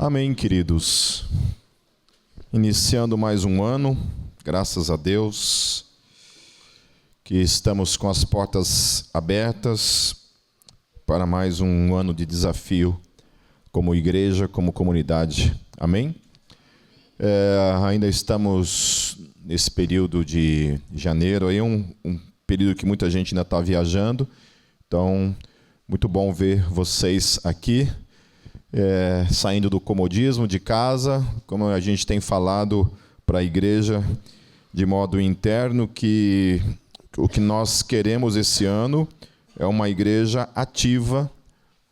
Amém, queridos. Iniciando mais um ano, graças a Deus, que estamos com as portas abertas para mais um ano de desafio, como igreja, como comunidade. Amém? Ainda estamos nesse período de janeiro, aí um período que muita gente ainda está viajando, então, muito bom ver vocês aqui. Saindo do comodismo de casa, como a gente tem falado para a igreja de modo interno, que o que nós queremos esse ano é uma igreja ativa,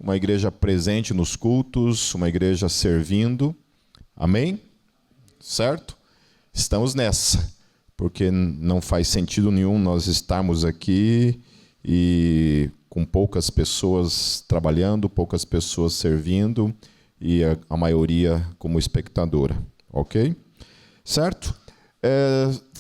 uma igreja presente nos cultos, uma igreja servindo. Amém? Certo? Estamos nessa, porque não faz sentido nenhum nós estarmos aqui e com poucas pessoas trabalhando, poucas pessoas servindo e a maioria como espectadora, ok? Certo?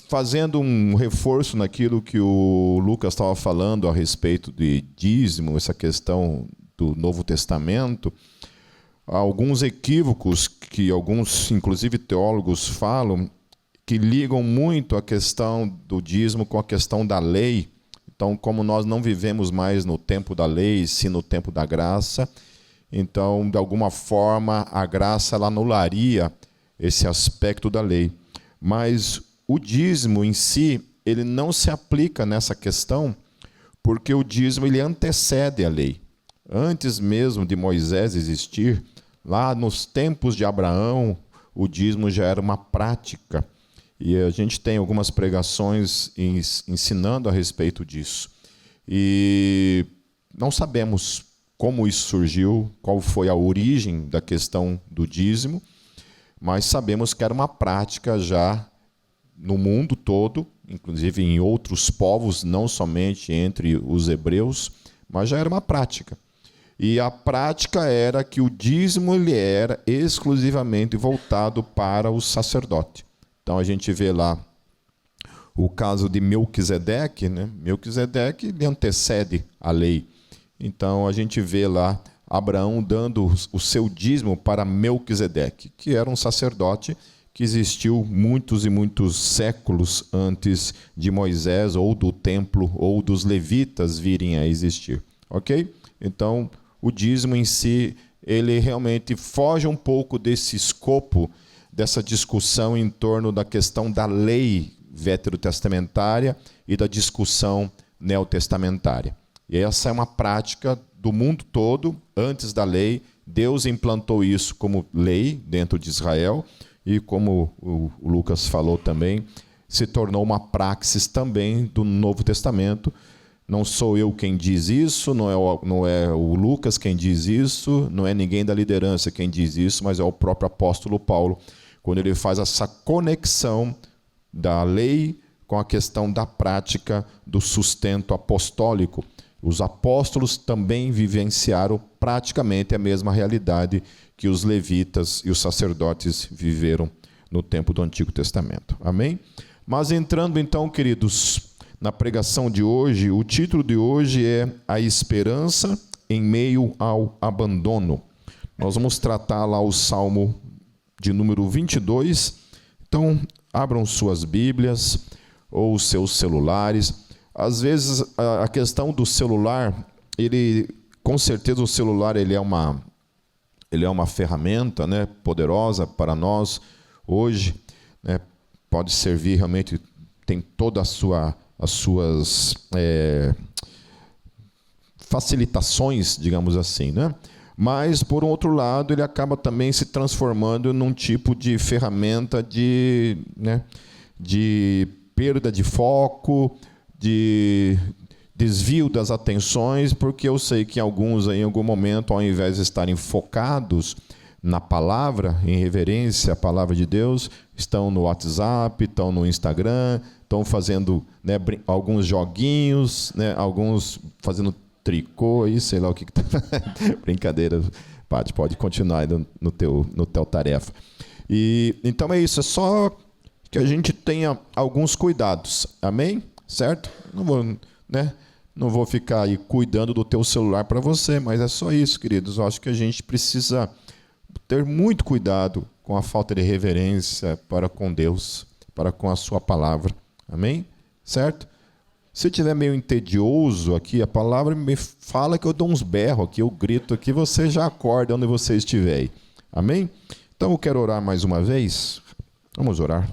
Fazendo um reforço naquilo que o Lucas estava falando a respeito de dízimo, essa questão do Novo Testamento, há alguns equívocos que alguns, inclusive teólogos, falam, que ligam muito a questão do dízimo com a questão da lei. Então, como nós não vivemos mais no tempo da lei, sim no tempo da graça, então, de alguma forma, a graça ela anularia esse aspecto da lei. Mas o dízimo em si, ele não se aplica nessa questão, porque o dízimo ele antecede a lei. Antes mesmo de Moisés existir, lá nos tempos de Abraão, o dízimo já era uma prática. E a gente tem algumas pregações ensinando a respeito disso. E não sabemos como isso surgiu, qual foi a origem da questão do dízimo, mas sabemos que era uma prática já no mundo todo, inclusive em outros povos, não somente entre os hebreus, mas já era uma prática. E a prática era que o dízimo ele era exclusivamente voltado para o sacerdote. Então, a gente vê lá o caso de Melquisedeque, né? Melquisedeque ele antecede a lei. Então, a gente vê lá Abraão dando o seu dízimo para Melquisedeque, que era um sacerdote que existiu muitos e muitos séculos antes de Moisés, ou do templo, ou dos levitas virem a existir. Ok? Então, o dízimo em si, ele realmente foge um pouco desse escopo dessa discussão em torno da questão da lei veterotestamentária e da discussão neotestamentária. E essa é uma prática do mundo todo, antes da lei. Deus implantou isso como lei dentro de Israel e, como o Lucas falou também, se tornou uma praxis também do Novo Testamento. Não sou eu quem diz isso, não é o Lucas quem diz isso, não é ninguém da liderança quem diz isso, mas é o próprio apóstolo Paulo, quando ele faz essa conexão da lei com a questão da prática do sustento apostólico. Os apóstolos também vivenciaram praticamente a mesma realidade que os levitas e os sacerdotes viveram no tempo do Antigo Testamento. Amém? Mas entrando então, queridos, na pregação de hoje, o título de hoje é A Esperança em Meio ao Abandono. Nós vamos tratar lá o Salmo de número 22. Então, abram suas Bíblias ou os seus celulares. Às vezes, a questão do celular, com certeza o celular ele é uma ferramenta, né, poderosa para nós hoje, né, pode servir realmente, tem toda as suas facilitações, digamos assim, né? Mas, por outro lado, ele acaba também se transformando num tipo de ferramenta de perda de foco, de desvio das atenções, porque eu sei que alguns, em algum momento, ao invés de estarem focados na palavra, em reverência à palavra de Deus, estão no WhatsApp, estão no Instagram, estão fazendo, né, alguns joguinhos, né, alguns fazendo tricô aí, sei lá o que tá. Brincadeira, Paty, pode continuar aí no teu tarefa. E então é isso, é só que a gente tenha alguns cuidados, amém? Certo? Não vou ficar aí cuidando do teu celular para você, mas é só isso, queridos. Eu acho que a gente precisa ter muito cuidado com a falta de reverência para com Deus, para com a sua palavra. Amém? Certo? Se estiver meio entedioso aqui, a palavra me fala que eu dou uns berros aqui, eu grito aqui, você já acorda onde você estiver aí. Amém? Então eu quero orar mais uma vez. Vamos orar.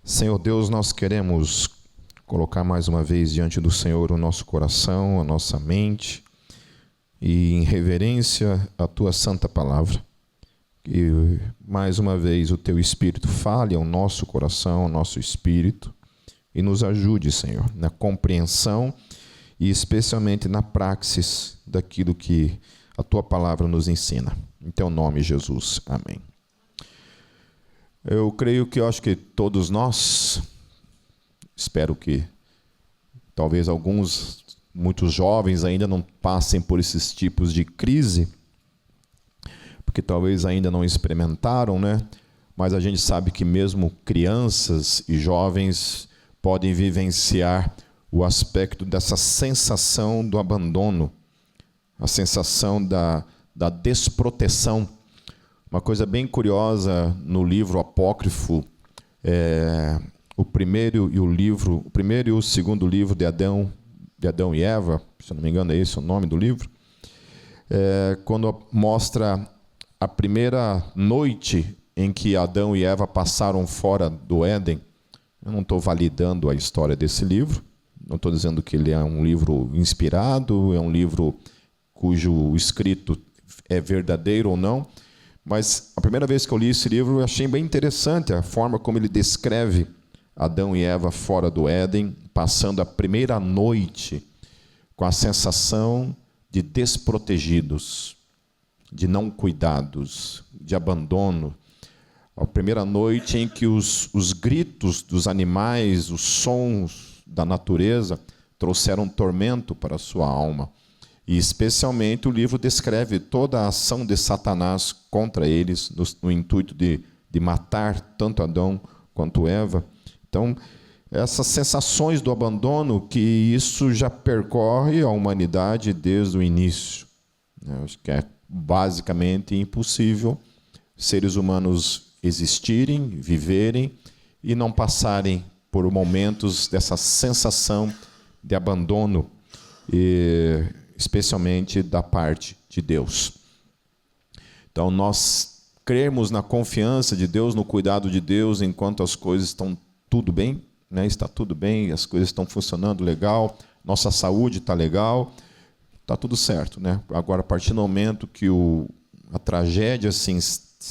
Senhor Deus, nós queremos colocar mais uma vez diante do Senhor o nosso coração, a nossa mente, e em reverência à Tua santa palavra. Que mais uma vez o Teu Espírito fale ao nosso coração, ao nosso espírito, e nos ajude, Senhor, na compreensão e especialmente na praxis daquilo que a Tua palavra nos ensina. Em Teu nome, Jesus. Amém. Eu acho que todos nós, espero que talvez muitos jovens ainda não passem por esses tipos de crise, porque talvez ainda não experimentaram, né? Mas a gente sabe que mesmo crianças e jovens podem vivenciar o aspecto dessa sensação do abandono, a sensação da desproteção. Uma coisa bem curiosa no livro apócrifo, o primeiro e o segundo livro de Adão e Eva, se eu não me engano é esse o nome do livro, quando mostra a primeira noite em que Adão e Eva passaram fora do Éden. Eu não estou validando a história desse livro, não estou dizendo que ele é um livro inspirado, é um livro cujo escrito é verdadeiro ou não, mas a primeira vez que eu li esse livro eu achei bem interessante a forma como ele descreve Adão e Eva fora do Éden, passando a primeira noite com a sensação de desprotegidos, de não cuidados, de abandono. A primeira noite em que os gritos dos animais, os sons da natureza trouxeram tormento para a sua alma. E especialmente o livro descreve toda a ação de Satanás contra eles, no intuito de matar tanto Adão quanto Eva. Então, essas sensações do abandono, que isso já percorre a humanidade desde o início. Eu acho que é basicamente impossível seres humanos existirem, viverem e não passarem por momentos dessa sensação de abandono, especialmente da parte de Deus. Então, nós crermos na confiança de Deus, no cuidado de Deus, enquanto as coisas estão tudo bem, né? Está tudo bem, as coisas estão funcionando legal, nossa saúde está legal, está tudo certo, né? Agora, a partir do momento que a tragédia se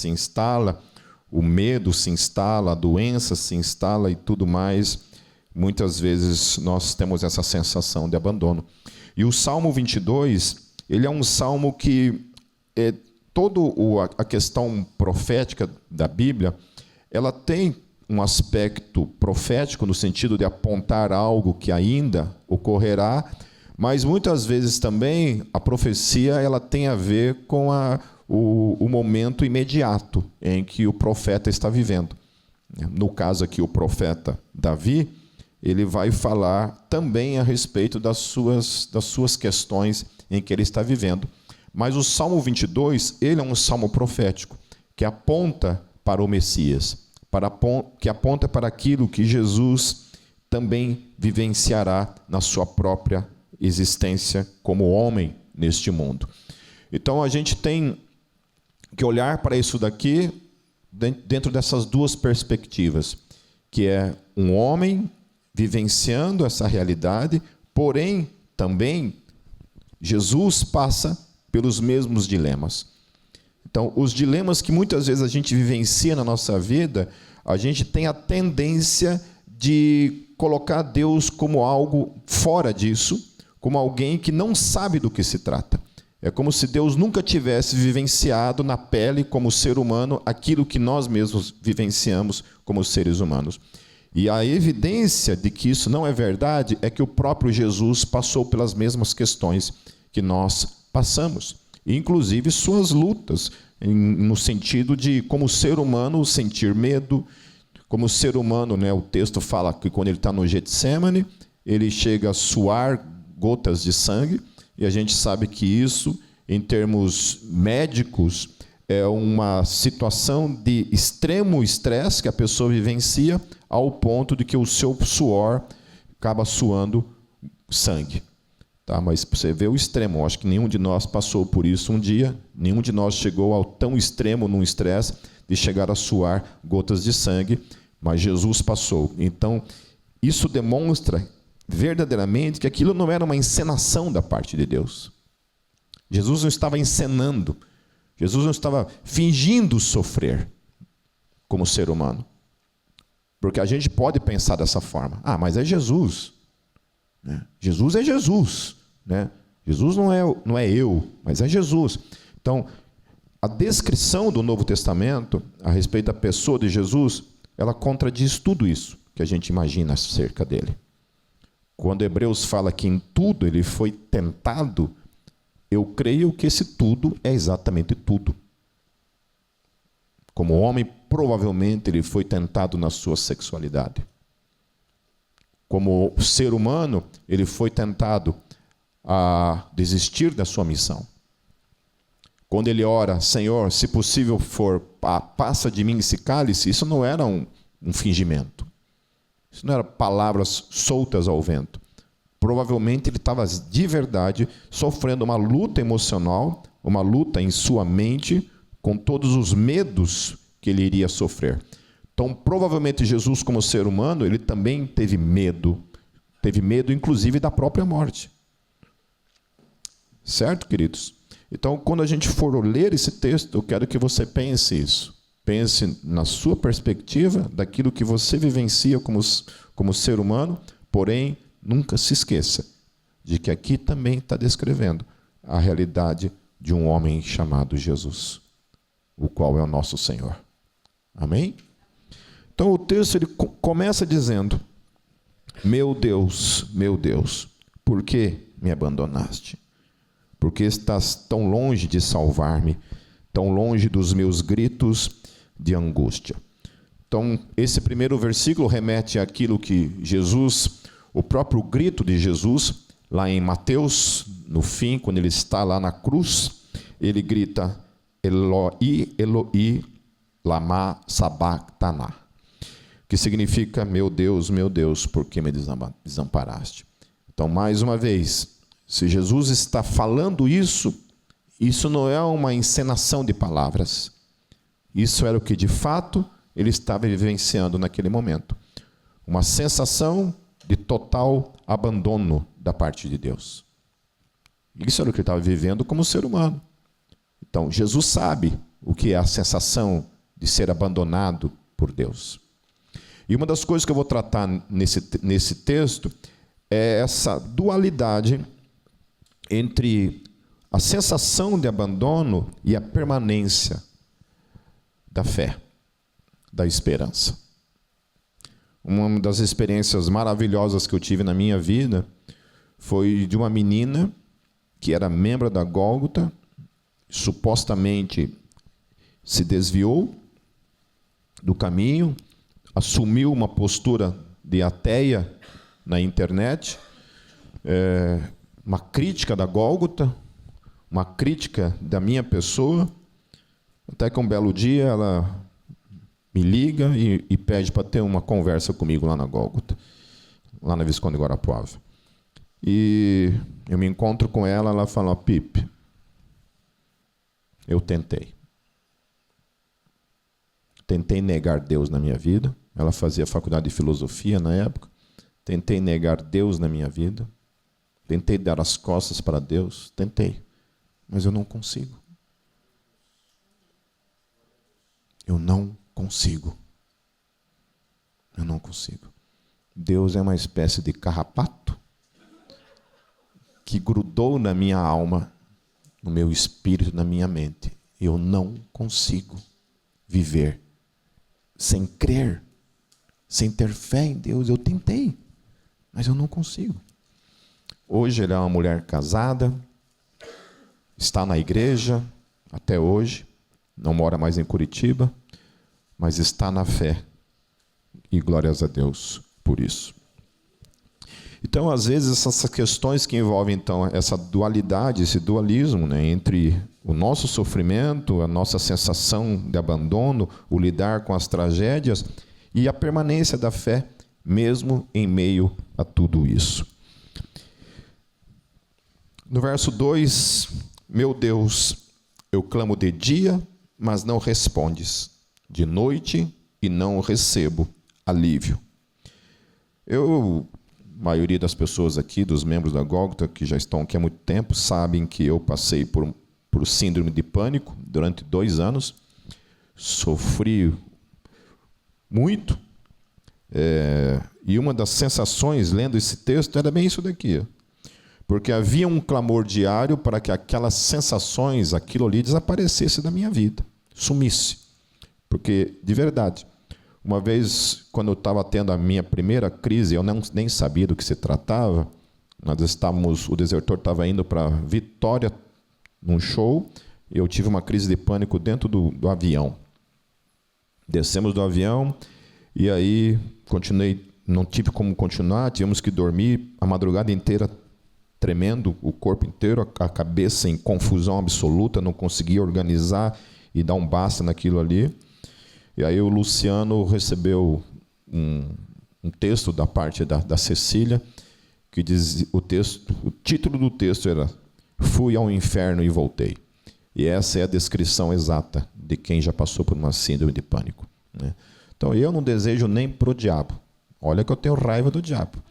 instala, o medo se instala, a doença se instala e tudo mais, muitas vezes nós temos essa sensação de abandono. E o Salmo 22, ele é um salmo que toda a questão profética da Bíblia, ela tem um aspecto profético no sentido de apontar algo que ainda ocorrerá, mas muitas vezes também a profecia ela tem a ver com o momento imediato em que o profeta está vivendo. No caso aqui, o profeta Davi, ele vai falar também a respeito das suas questões em que ele está vivendo. Mas o Salmo 22, ele é um salmo profético, que aponta para o Messias, que aponta para aquilo que Jesus também vivenciará na sua própria existência como homem neste mundo. Então, a gente tem que olhar para isso daqui dentro dessas duas perspectivas, que é um homem vivenciando essa realidade, porém, também, Jesus passa pelos mesmos dilemas. Então, os dilemas que muitas vezes a gente vivencia na nossa vida, a gente tem a tendência de colocar Deus como algo fora disso, como alguém que não sabe do que se trata. É como se Deus nunca tivesse vivenciado na pele, como ser humano, aquilo que nós mesmos vivenciamos como seres humanos. E a evidência de que isso não é verdade é que o próprio Jesus passou pelas mesmas questões que nós passamos, inclusive suas lutas, no sentido de, como ser humano, sentir medo. Como ser humano, né, o texto fala que quando ele está no Getsemane, ele chega a suar gotas de sangue, e a gente sabe que isso, em termos médicos, é uma situação de extremo estresse que a pessoa vivencia ao ponto de que o seu suor acaba suando sangue. Tá? Mas você vê o extremo, eu acho que nenhum de nós passou por isso um dia, nenhum de nós chegou ao tão extremo num estresse de chegar a suar gotas de sangue, mas Jesus passou. Então, isso demonstra verdadeiramente que aquilo não era uma encenação da parte de Deus. Jesus não estava encenando, Jesus não estava fingindo sofrer como ser humano. Porque a gente pode pensar dessa forma. Ah, mas é Jesus. Né? Jesus é Jesus. Né? Jesus não é eu, mas é Jesus. Então, a descrição do Novo Testamento a respeito da pessoa de Jesus, ela contradiz tudo isso que a gente imagina acerca dele. Quando Hebreus fala que em tudo ele foi tentado, eu creio que esse tudo é exatamente tudo. Como homem, provavelmente ele foi tentado na sua sexualidade. Como ser humano, ele foi tentado a desistir da sua missão. Quando ele ora, Senhor, se possível for, passa de mim esse cálice, isso não era um fingimento. Isso não eram palavras soltas ao vento. Provavelmente ele estava de verdade sofrendo uma luta emocional, uma luta em sua mente, com todos os medos que ele iria sofrer. Então, provavelmente Jesus, como ser humano, ele também teve medo inclusive da própria morte. Certo, queridos? Então, quando a gente for ler esse texto, eu quero que você pense isso. Pense na sua perspectiva, daquilo que você vivencia como ser humano, porém, nunca se esqueça de que aqui também está descrevendo a realidade de um homem chamado Jesus, o qual é o nosso Senhor. Amém? Então, o texto ele começa dizendo: meu Deus, por que me abandonaste? Por que estás tão longe de salvar-me, tão longe dos meus gritos de angústia? Então, esse primeiro versículo remete àquilo que Jesus, o próprio grito de Jesus, lá em Mateus, no fim, quando ele está lá na cruz, ele grita: Eloi, Eloi, lama sabachthani, que significa: meu Deus, por que me desamparaste? Então, mais uma vez, se Jesus está falando isso não é uma encenação de palavras. Isso era o que de fato ele estava vivenciando naquele momento. Uma sensação de total abandono da parte de Deus. Isso era o que ele estava vivendo como ser humano. Então, Jesus sabe o que é a sensação de ser abandonado por Deus. E uma das coisas que eu vou tratar nesse texto é essa dualidade entre a sensação de abandono e a permanência da fé, da esperança. Uma das experiências maravilhosas que eu tive na minha vida foi de uma menina que era membro da Gólgota, supostamente se desviou do caminho, assumiu uma postura de ateia na internet, uma crítica da Gólgota, uma crítica da minha pessoa, até que um belo dia ela me liga e pede para ter uma conversa comigo lá na Gólgota, lá na Visconde Guarapuava. E eu me encontro com ela, ela fala: Pipe, eu tentei negar Deus na minha vida. Ela fazia faculdade de filosofia na época. Tentei negar Deus na minha vida. Tentei dar as costas para Deus. Tentei. Mas eu não consigo. Eu não consigo. Deus é uma espécie de carrapato que grudou na minha alma, no meu espírito, na minha mente. Eu não consigo viver sem crer, sem ter fé em Deus. Eu tentei, mas eu não consigo. Hoje ela é uma mulher casada, está na igreja até hoje, não mora mais em Curitiba, mas está na fé. E glórias a Deus por isso. Então, às vezes, essas questões que envolvem então essa dualidade, esse dualismo, né, entre o nosso sofrimento, a nossa sensação de abandono, o lidar com as tragédias e a permanência da fé, mesmo em meio a tudo isso. No verso 2, meu Deus, eu clamo de dia, mas não respondes, de noite e não recebo alívio. A maioria das pessoas aqui, dos membros da Gólgota, que já estão aqui há muito tempo, sabem que eu passei por síndrome de pânico durante 2 anos. Sofri muito. E uma das sensações, lendo esse texto, era bem isso daqui. Porque havia um clamor diário para que aquelas sensações, aquilo ali, desaparecesse da minha vida, sumisse. Porque, de verdade, uma vez, quando eu estava tendo a minha primeira crise, eu nem sabia do que se tratava. O Desertor estava indo para Vitória, num show, e eu tive uma crise de pânico dentro do avião. Descemos do avião, e aí continuei, não tive como continuar, tivemos que dormir a madrugada inteira, tremendo, o corpo inteiro, a cabeça em confusão absoluta, não conseguia organizar e dar um basta naquilo ali. E aí o Luciano recebeu um texto da parte da Cecília, que diz o título do texto era Fui ao inferno e voltei. E essa é a descrição exata de quem já passou por uma síndrome de pânico, né? Então eu não desejo nem para o diabo. Olha que eu tenho raiva do diabo,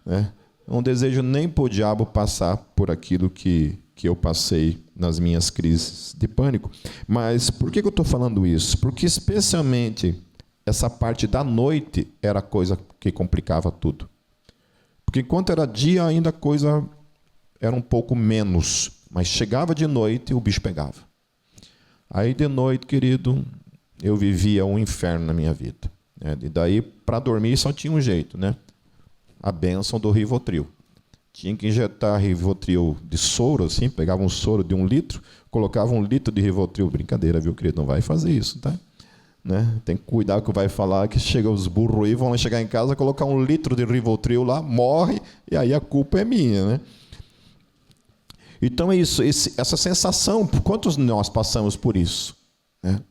né? Não desejo nem para o diabo passar por aquilo que eu passei nas minhas crises de pânico. Mas por que eu estou falando isso? Porque especialmente essa parte da noite era a coisa que complicava tudo. Porque enquanto era dia ainda a coisa era um pouco menos, mas chegava de noite e o bicho pegava. Aí de noite, querido, eu vivia um inferno na minha vida, né? E daí para dormir só tinha um jeito, né? A bênção do Rivotril. Tinha que injetar Rivotril de soro, assim, pegava um soro de 1 litro, colocava 1 litro de Rivotril. Brincadeira, viu, querido? Não vai fazer isso, tá? Né? Tem que cuidar com o que vai falar, que chega os burros aí, vão chegar em casa, colocar 1 litro de Rivotril lá, morre, e aí a culpa é minha, né? Então é isso, essa sensação, quantos de nós passamos por isso, né?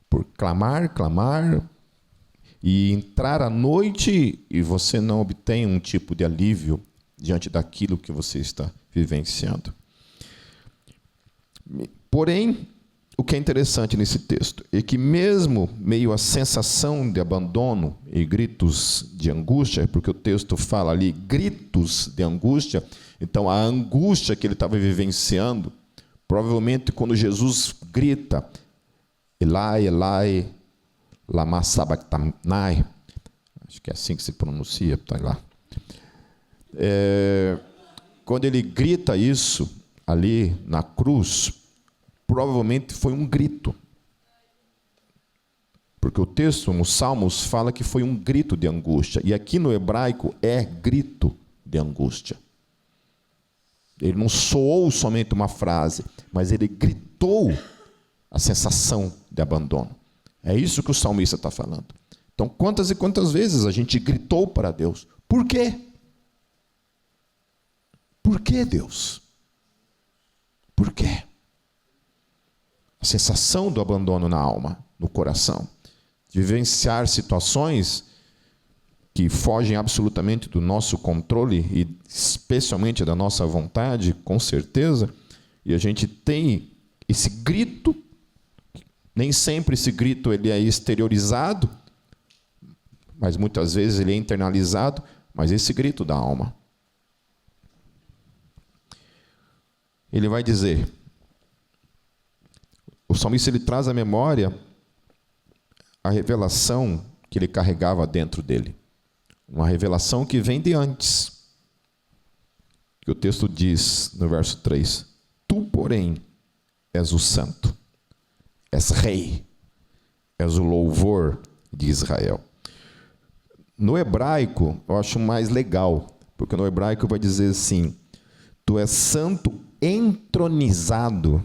Por clamar, e entrar à noite e você não obtém um tipo de alívio diante daquilo que você está vivenciando. Porém, o que é interessante nesse texto é que mesmo meio à sensação de abandono e gritos de angústia, porque o texto fala ali gritos de angústia, então a angústia que ele estava vivenciando, provavelmente quando Jesus grita, Elai, Elai, lama sabachthani, acho que é assim que se pronuncia, está lá. Quando ele grita isso ali na cruz, provavelmente foi um grito. Porque o texto, nos Salmos, fala que foi um grito de angústia. E aqui no hebraico é grito de angústia. Ele não soou somente uma frase, mas ele gritou a sensação de abandono. É isso que o salmista está falando. Então, quantas e quantas vezes a gente gritou para Deus? Por quê? Por que, Deus? Por quê? A sensação do abandono na alma, no coração. De vivenciar situações que fogem absolutamente do nosso controle e especialmente da nossa vontade, com certeza. E a gente tem esse grito. Nem sempre esse grito ele é exteriorizado, mas muitas vezes ele é internalizado, mas esse grito da alma. Ele vai dizer, o salmista ele traz à memória a revelação que ele carregava dentro dele. Uma revelação que vem de antes. Que o texto diz no verso 3, Tu, porém, és o santo. És rei, és o louvor de Israel. No hebraico, eu acho mais legal, porque no hebraico vai dizer assim, Tu és santo entronizado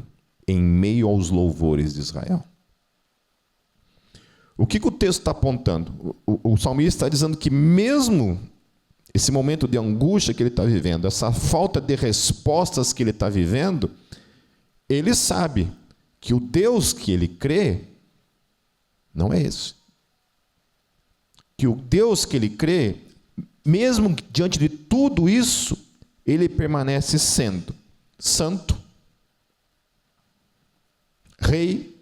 em meio aos louvores de Israel. O que o texto está apontando? O salmista está dizendo que mesmo esse momento de angústia que ele está vivendo, essa falta de respostas que ele está vivendo, ele sabe que o Deus que ele crê não é esse. Que o Deus que ele crê, mesmo diante de tudo isso, ele permanece sendo santo, rei,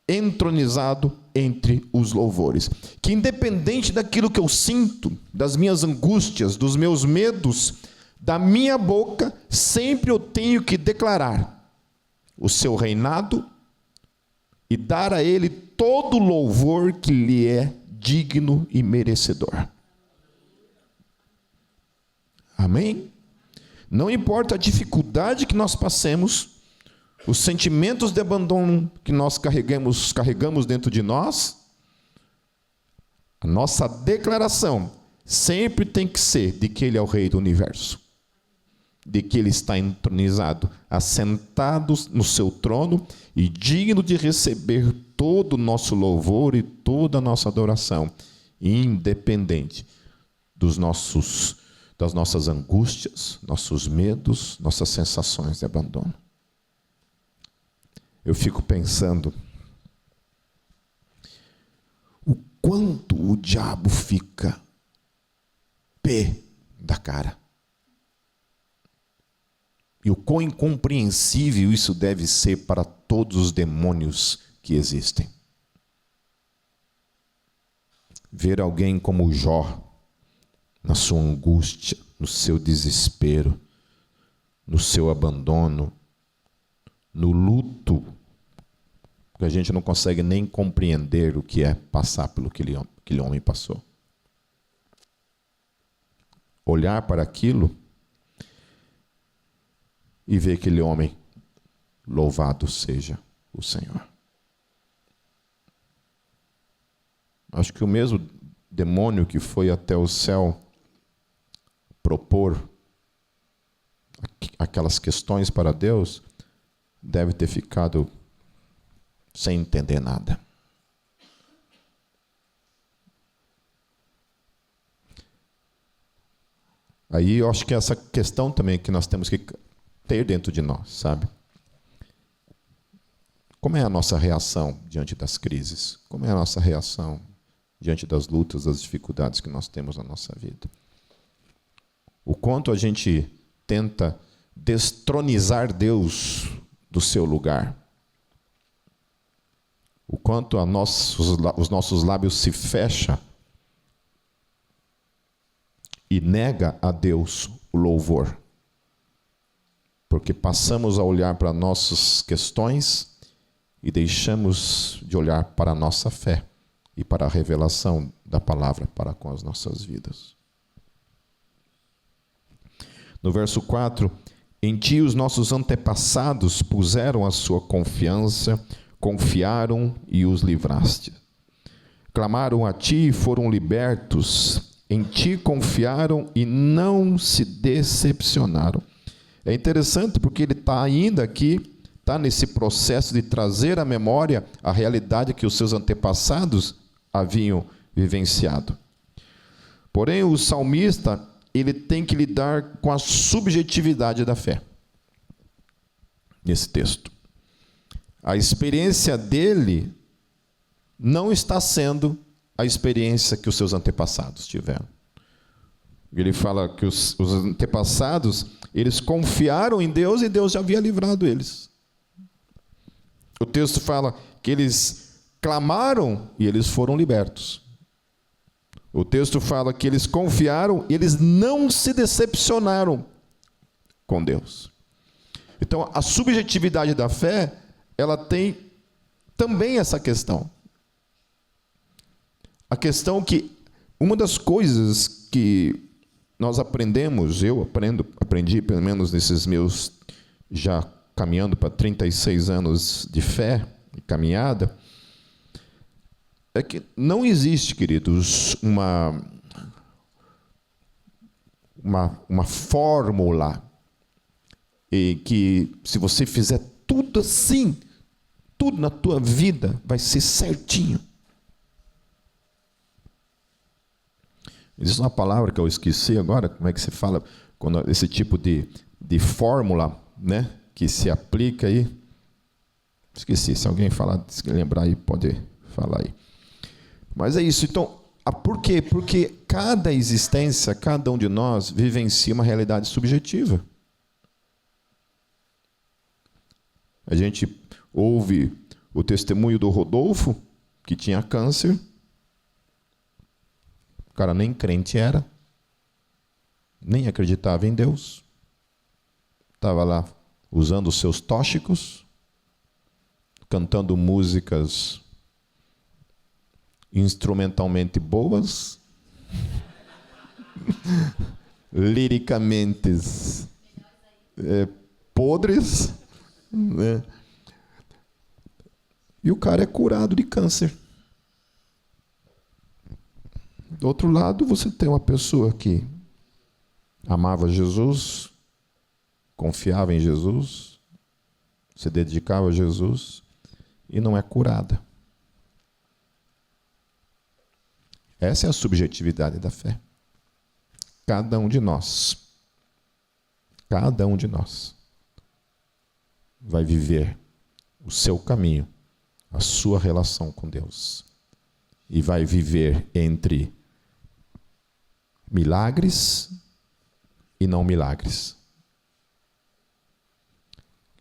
entronizado entre os louvores. Que independente daquilo que eu sinto, das minhas angústias, dos meus medos, da minha boca, sempre eu tenho que declarar o seu reinado e dar a ele todo o louvor que lhe é digno e merecedor. Amém? Não importa a dificuldade que nós passemos, os sentimentos de abandono que nós carregamos dentro de nós, a nossa declaração sempre tem que ser de que Ele é o Rei do Universo, de que Ele está entronizado, assentado no seu trono e digno de receber todo o nosso louvor e toda a nossa adoração, independente das nossas angústias, nossos medos, nossas sensações de abandono. Eu fico pensando o quanto o diabo fica pé da cara. E o quão incompreensível isso deve ser para todos os demônios que existem. Ver alguém como Jó, na sua angústia, no seu desespero, no seu abandono, no luto, que a gente não consegue nem compreender o que é passar pelo que aquele homem passou. Olhar para aquilo e ver aquele homem, louvado seja o Senhor. Acho que o mesmo demônio que foi até o céu propor aquelas questões para Deus, deve ter ficado sem entender nada. Aí eu acho que essa questão também que nós temos que ter dentro de nós, sabe? Como é a nossa reação diante das crises? Como é a nossa reação diante das lutas, das dificuldades que nós temos na nossa vida? O quanto a gente tenta destronizar Deus do seu lugar. O quanto os nossos lábios se fecham e nega a Deus o louvor. Porque passamos a olhar para nossas questões e deixamos de olhar para a nossa fé e para a revelação da palavra para com as nossas vidas. No verso 4, em ti os nossos antepassados puseram a sua confiança, confiaram e os livraste. Clamaram a ti e foram libertos, em ti confiaram e não se decepcionaram. É interessante porque ele está ainda aqui, está nesse processo de trazer à memória a realidade que os seus antepassados haviam vivenciado. Porém, o salmista, ele tem que lidar com a subjetividade da fé nesse texto. A experiência dele não está sendo a experiência que os seus antepassados tiveram. Ele fala que os antepassados, eles confiaram em Deus e Deus já havia livrado eles. O texto fala que eles clamaram e eles foram libertos. O texto fala que eles confiaram e eles não se decepcionaram com Deus. Então, a subjetividade da fé, ela tem também essa questão. A questão que uma das coisas que nós aprendemos, eu aprendi pelo menos nesses meus já caminhando para 36 anos de fé e caminhada, é que não existe, queridos, uma fórmula e que se você fizer tudo assim, tudo na tua vida vai ser certinho. Existe uma palavra que eu esqueci agora, como é que se fala? Quando esse tipo de fórmula, né, que se aplica aí. Esqueci, se alguém falar, se lembrar aí, pode falar aí. Mas é isso, então, por quê? Porque cada existência, cada um de nós vivencia uma realidade subjetiva. A gente ouve o testemunho do Rodolfo, que tinha câncer. O cara nem crente era, nem acreditava em Deus. Estava lá usando os seus tóxicos, cantando músicas instrumentalmente boas, liricamente podres, né? E o cara é curado de câncer. Do outro lado, você tem uma pessoa que amava Jesus, confiava em Jesus, se dedicava a Jesus e não é curada. Essa é a subjetividade da fé. Cada um de nós vai viver o seu caminho, a sua relação com Deus. E vai viver entre milagres e não milagres.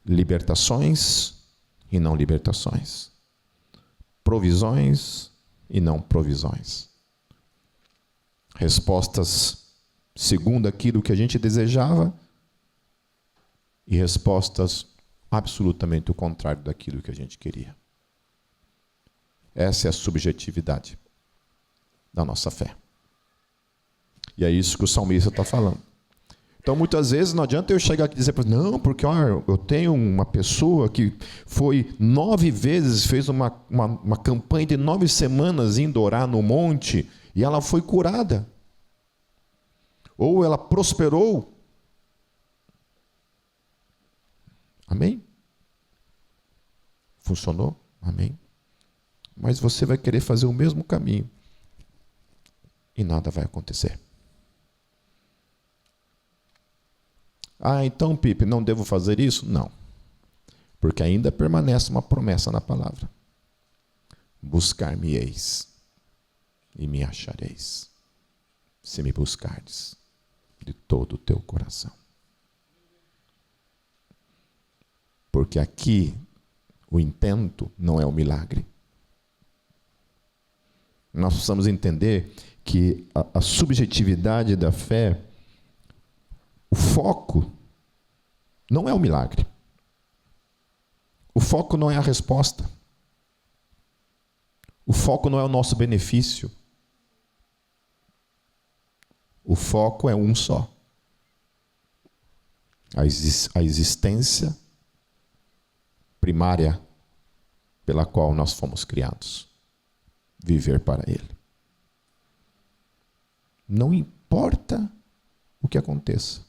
Libertações e não libertações. Provisões e não provisões. Respostas segundo aquilo que a gente desejava e respostas absolutamente o contrário daquilo que a gente queria. Essa é a subjetividade da nossa fé. E é isso que o salmista está falando. Então, muitas vezes, não adianta eu chegar aqui e dizer, não, porque eu tenho uma pessoa que foi 9 vezes, fez uma campanha de 9 semanas indo orar no monte, e ela foi curada. Ou ela prosperou. Amém? Funcionou? Amém? Mas você vai querer fazer o mesmo caminho. E nada vai acontecer. Ah, então, Pipe, não devo fazer isso? Não. Porque ainda permanece uma promessa na palavra. Buscar-me-eis e me achareis, se me buscardes de todo o teu coração. Porque aqui o intento não é o milagre. Nós precisamos entender que a subjetividade da fé, o foco não é o milagre. O foco não é a resposta. O foco não é o nosso benefício. O foco é um só. A existência primária pela qual nós fomos criados. Viver para Ele. Não importa o que aconteça.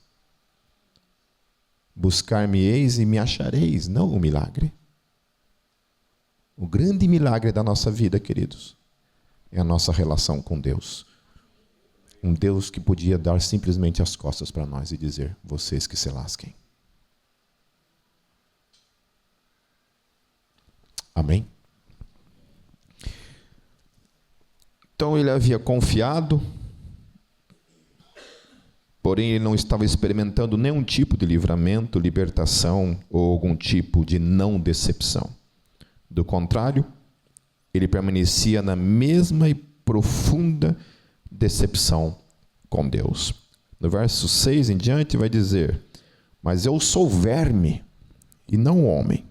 Buscar-me-eis e me achareis, não o milagre. O grande milagre da nossa vida, queridos, é a nossa relação com Deus. Um Deus que podia dar simplesmente as costas para nós e dizer, vocês que se lasquem. Amém? Então ele havia confiado, porém ele não estava experimentando nenhum tipo de livramento, libertação ou algum tipo de não decepção. Do contrário, ele permanecia na mesma e profunda decepção com Deus. No verso 6 em diante vai dizer, mas eu sou verme e não homem,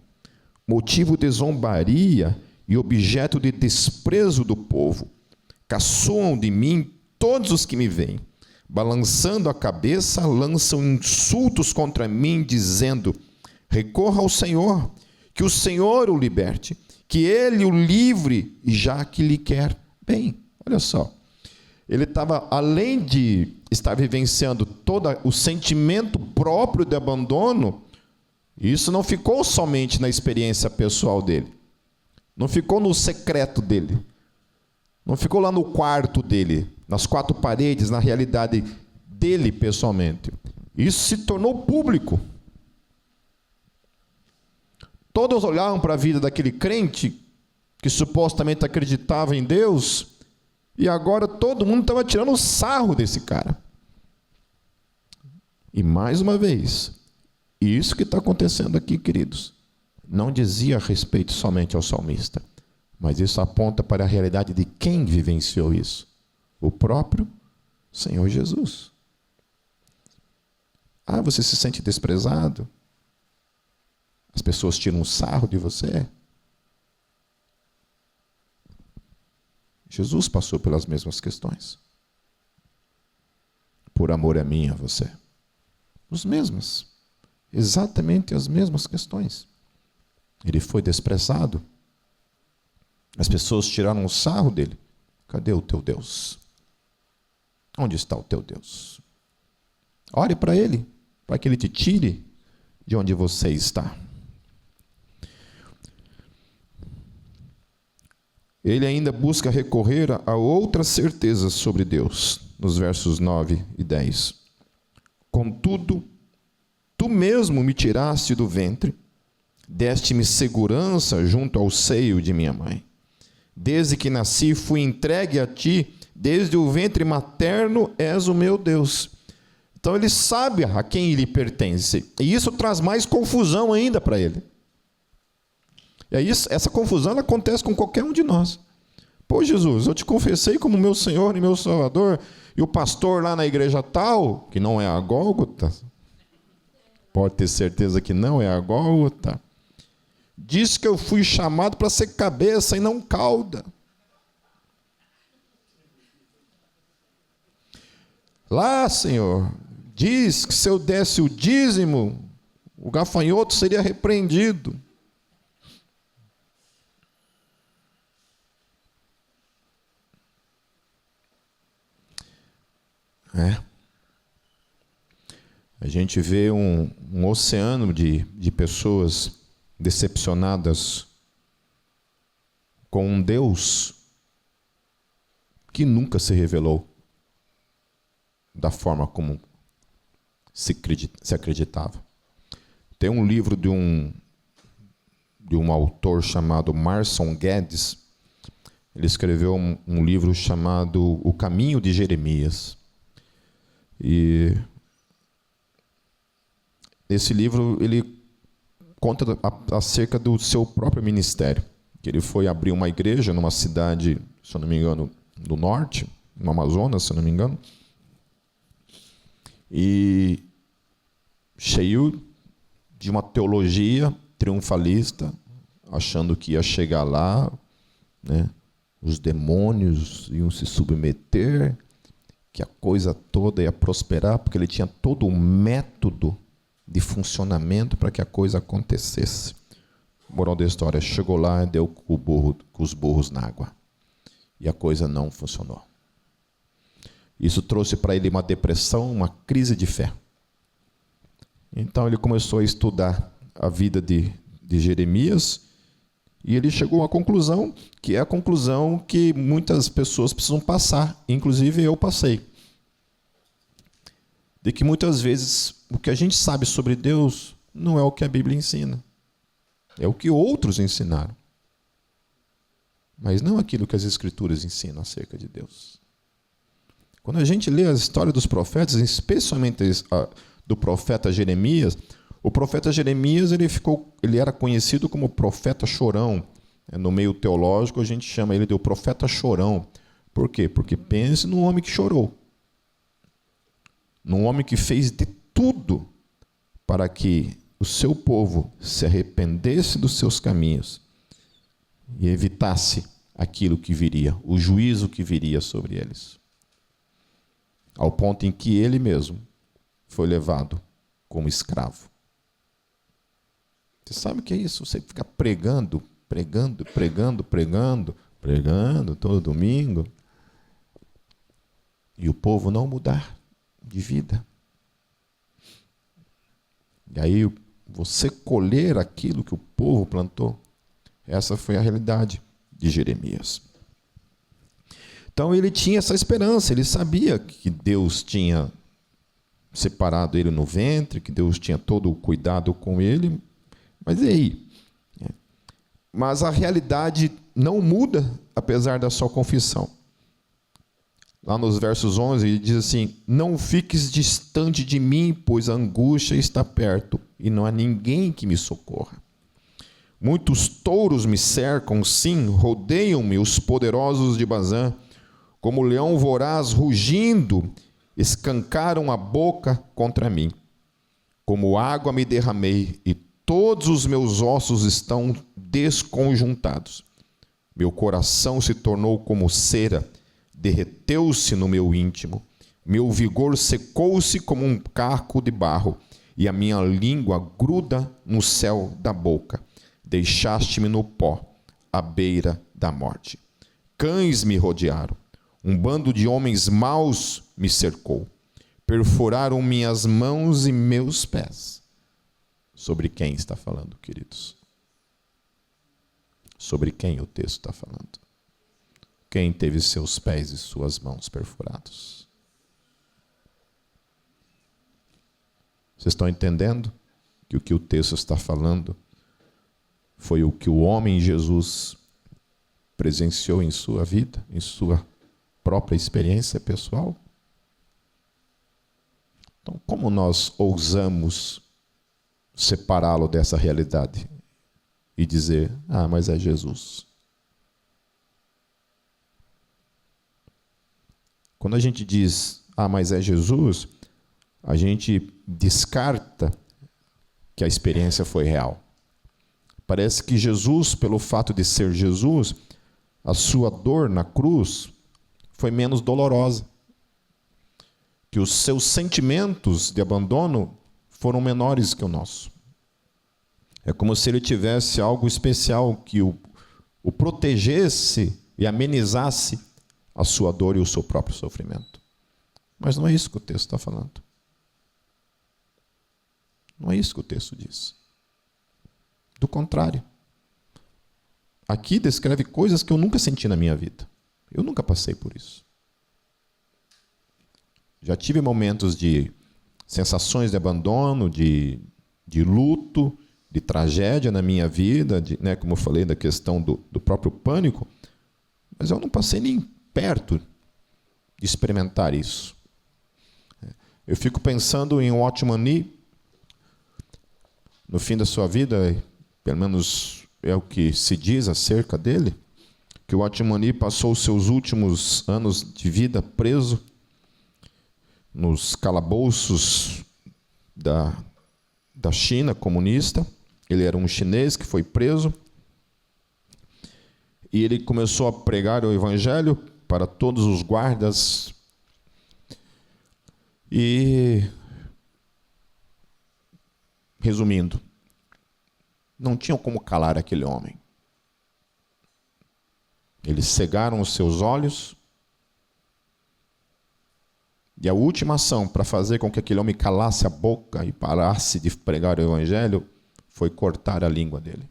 motivo de zombaria e objeto de desprezo do povo. Caçoam de mim todos os que me veem. Balançando a cabeça, lançam insultos contra mim, dizendo, recorra ao Senhor, que o Senhor o liberte, que Ele o livre, já que lhe quer bem. Olha só, ele estava, além de estar vivenciando todo o sentimento próprio de abandono, isso não ficou somente na experiência pessoal dele, não ficou no secreto dele, não ficou lá no quarto dele, nas quatro paredes, na realidade dele pessoalmente. Isso se tornou público. Todos olhavam para a vida daquele crente que supostamente acreditava em Deus, e agora todo mundo estava tirando sarro desse cara. E mais uma vez, isso que está acontecendo aqui, queridos, não dizia respeito somente ao salmista, mas isso aponta para a realidade de quem vivenciou isso: o próprio Senhor Jesus. Ah, você se sente desprezado? As pessoas tiram um sarro de você? Jesus passou pelas mesmas questões. Por amor a mim e a você. Os mesmos. Exatamente as mesmas questões. Ele foi desprezado. As pessoas tiraram um sarro dele. Cadê o teu Deus? Onde está o teu Deus? Ore para ele, para que ele te tire de onde você está. Ele ainda busca recorrer a outra certeza sobre Deus, nos versos 9 e 10. Contudo, tu mesmo me tiraste do ventre, deste-me segurança junto ao seio de minha mãe. Desde que nasci, fui entregue a ti, desde o ventre materno és o meu Deus. Então ele sabe a quem ele pertence, e isso traz mais confusão ainda para ele. E aí, essa confusão ela acontece com qualquer um de nós. Pô, Jesus, eu te confessei como meu Senhor e meu Salvador, e o pastor lá na igreja tal, que não é a Gólgota, pode ter certeza que não é a Gólgota, diz que eu fui chamado para ser cabeça e não cauda. Lá, Senhor, diz que se eu desse o dízimo, o gafanhoto seria repreendido. A gente vê um oceano de pessoas decepcionadas com um Deus que nunca se revelou da forma como se acreditava. Tem um livro de um autor chamado Marson Guedes. Ele escreveu um livro chamado O Caminho de Jeremias. E esse livro ele conta acerca do seu próprio ministério, que ele foi abrir uma igreja numa cidade, se eu não me engano, do norte, no Amazonas, se eu não me engano, e cheio de uma teologia triunfalista, achando que ia chegar lá, né, os demônios iam se submeter, que a coisa toda ia prosperar, porque ele tinha todo um método de funcionamento para que a coisa acontecesse. Moral da história, chegou lá e deu com os burros na água. E a coisa não funcionou. Isso trouxe para ele uma depressão, uma crise de fé. Então ele começou a estudar a vida de Jeremias, e ele chegou à conclusão, que é a conclusão que muitas pessoas precisam passar, inclusive eu passei. De que muitas vezes o que a gente sabe sobre Deus não é o que a Bíblia ensina. É o que outros ensinaram. Mas não aquilo que as Escrituras ensinam acerca de Deus. Quando a gente lê a história dos profetas, especialmente do profeta Jeremias, o profeta Jeremias ele era conhecido como profeta chorão. No meio teológico a gente chama ele de o profeta chorão. Por quê? Porque pense num homem que chorou. Num homem que fez de tudo para que o seu povo se arrependesse dos seus caminhos e evitasse aquilo que viria, o juízo que viria sobre eles. Ao ponto em que ele mesmo foi levado como escravo. Você sabe o que é isso? Você fica pregando todo domingo, e o povo não mudar de vida. E aí você colher aquilo que o povo plantou. Essa foi a realidade de Jeremias. Então ele tinha essa esperança, ele sabia que Deus tinha separado ele no ventre, que Deus tinha todo o cuidado com ele, mas e aí? Mas a realidade não muda, apesar da sua confissão. Lá nos versos 11, ele diz assim: não fiques distante de mim, pois a angústia está perto, e não há ninguém que me socorra. Muitos touros me cercam, sim, rodeiam-me os poderosos de Bazã, como leão voraz rugindo, escancaram a boca contra mim. Como água me derramei, e todos os meus ossos estão desconjuntados. Meu coração se tornou como cera, derreteu-se no meu íntimo. Meu vigor secou-se como um caco de barro, e a minha língua gruda no céu da boca. Deixaste-me no pó, à beira da morte. Cães me rodearam. Um bando de homens maus me cercou. Perfuraram minhas mãos e meus pés. Sobre quem está falando, queridos? Sobre quem o texto está falando? Quem teve seus pés e suas mãos perfurados? Vocês estão entendendo que o texto está falando foi o que o homem Jesus presenciou em sua vida, em sua própria experiência pessoal? Então, como nós ousamos separá-lo dessa realidade e dizer: ah, mas é Jesus? Quando a gente diz: ah, mas é Jesus, a gente descarta que a experiência foi real. Parece que Jesus, pelo fato de ser Jesus, a sua dor na cruz foi menos dolorosa. Que os seus sentimentos de abandono foram menores que o nosso. É como se ele tivesse algo especial que o protegesse e amenizasse a sua dor e o seu próprio sofrimento. Mas não é isso que o texto está falando. Não é isso que o texto diz. Do contrário. Aqui descreve coisas que eu nunca senti na minha vida. Eu nunca passei por isso. Já tive momentos de sensações de abandono, de luto, de tragédia na minha vida, como eu falei, da questão do próprio pânico, mas eu não passei nem perto de experimentar isso. Eu fico pensando em Watchman Nee, no fim da sua vida, pelo menos é o que se diz acerca dele, que o Watchman Nee passou os seus últimos anos de vida preso nos calabouços da China comunista. Ele era um chinês que foi preso e ele começou a pregar o evangelho para todos os guardas e, resumindo, não tinham como calar aquele homem. Eles cegaram os seus olhos e a última ação para fazer com que aquele homem calasse a boca e parasse de pregar o evangelho foi cortar a língua dele.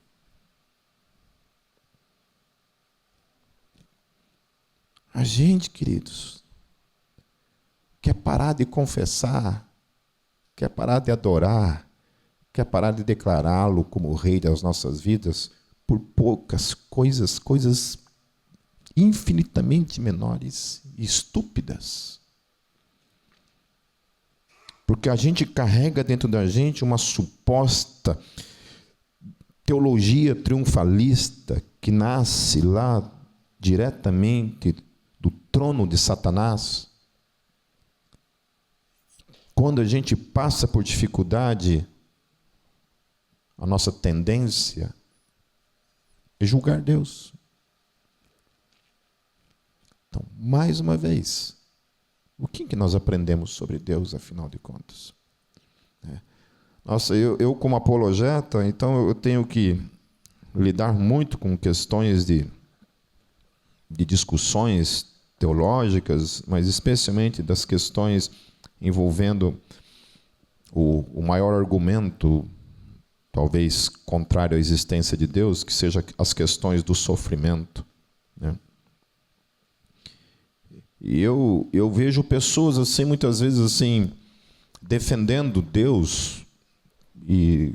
A gente, queridos, quer parar de confessar, quer parar de adorar, quer parar de declará-lo como o rei das nossas vidas por poucas coisas infinitamente menores e estúpidas. Porque a gente carrega dentro da gente uma suposta teologia triunfalista que nasce lá diretamente do trono de Satanás. Quando a gente passa por dificuldade, a nossa tendência é julgar Deus. Então, mais uma vez, o que nós aprendemos sobre Deus, afinal de contas? Nossa, eu como apologeta, então eu tenho que lidar muito com questões de discussões teológicas, mas especialmente das questões envolvendo o maior argumento, talvez contrário à existência de Deus, que seja as questões do sofrimento, né? E eu vejo pessoas assim, muitas vezes assim, defendendo Deus e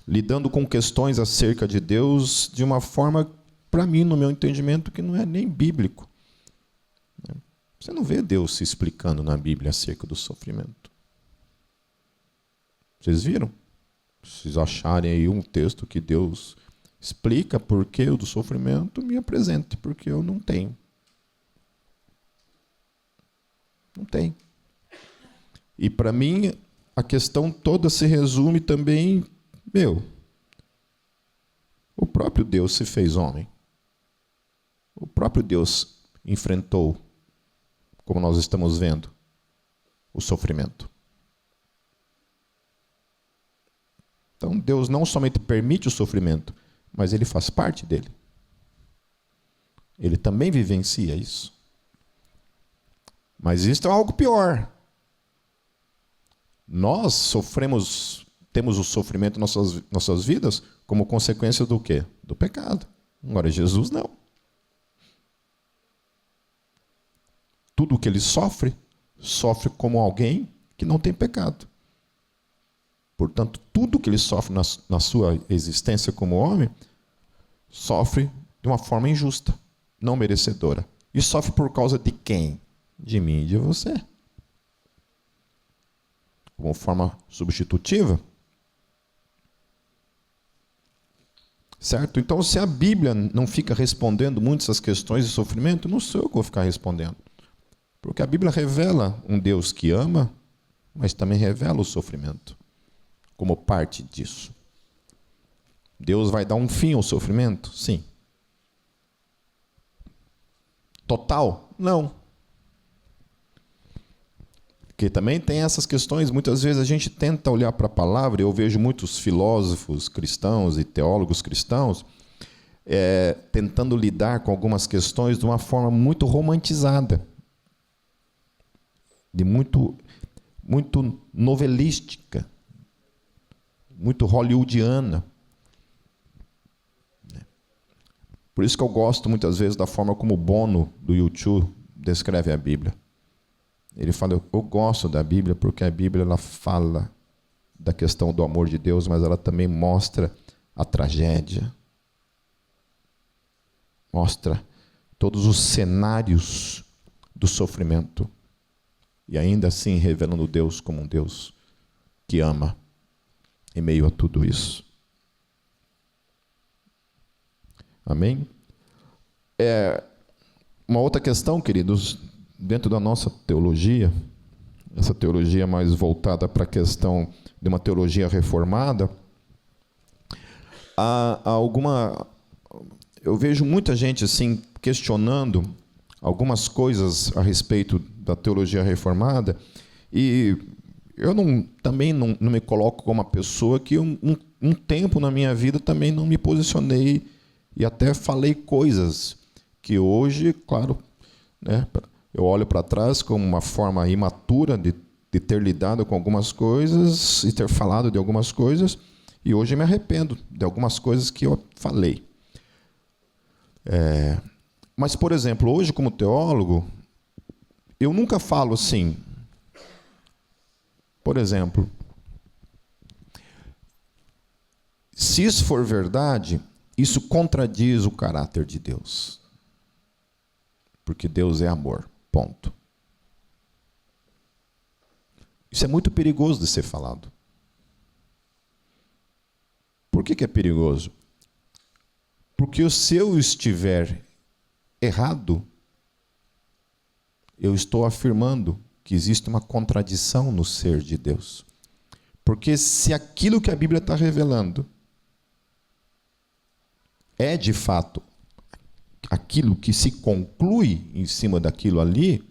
lidando com questões acerca de Deus de uma forma, para mim, no meu entendimento, que não é nem bíblico. Você não vê Deus se explicando na Bíblia acerca do sofrimento. Vocês viram? Se vocês acharem aí um texto que Deus explica por que o do sofrimento, me apresente, porque eu não tenho. Não tem. E para mim, a questão toda se resume também, o próprio Deus se fez homem. O próprio Deus enfrentou, como nós estamos vendo, o sofrimento. Então, Deus não somente permite o sofrimento, mas Ele faz parte dele. Ele também vivencia isso. Mas isso é algo pior. Nós temos o sofrimento em nossas vidas como consequência do quê? Do pecado. Agora, Jesus não. Tudo o que ele sofre como alguém que não tem pecado. Portanto, tudo que ele sofre na sua existência como homem, sofre de uma forma injusta, não merecedora. E sofre por causa de quem? De mim e de você. Como forma substitutiva. Certo? Então, se a Bíblia não fica respondendo muito essas questões de sofrimento, não sou eu que vou ficar respondendo. Porque a Bíblia revela um Deus que ama, mas também revela o sofrimento como parte disso. Deus vai dar um fim ao sofrimento? Sim. Total? Não. Porque também tem essas questões, muitas vezes a gente tenta olhar para a palavra, eu vejo muitos filósofos cristãos e teólogos cristãos tentando lidar com algumas questões de uma forma muito romantizada, de muito novelística, muito hollywoodiana. Por isso que eu gosto muitas vezes da forma como o Bono, do U2, descreve a Bíblia. Ele fala, eu gosto da Bíblia porque a Bíblia ela fala da questão do amor de Deus, mas ela também mostra a tragédia. Mostra todos os cenários do sofrimento. E ainda assim revelando Deus como um Deus que ama em meio a tudo isso. Amém? Uma outra questão, queridos, dentro da nossa teologia, essa teologia mais voltada para a questão de uma teologia reformada, eu vejo muita gente assim questionando algumas coisas a respeito da teologia reformada, e eu também não me coloco como uma pessoa que um tempo na minha vida também não me posicionei e até falei coisas que hoje, claro, né, eu olho para trás como uma forma imatura de ter lidado com algumas coisas e ter falado de algumas coisas, e hoje me arrependo de algumas coisas que eu falei. Mas, por exemplo, hoje como teólogo, eu nunca falo assim. Por exemplo, se isso for verdade, isso contradiz o caráter de Deus. Porque Deus é amor. Ponto. Isso é muito perigoso de ser falado. Por que é perigoso? Porque se eu estiver errado, eu estou afirmando que existe uma contradição no ser de Deus. Porque se aquilo que a Bíblia está revelando é de fato aquilo que se conclui em cima daquilo ali,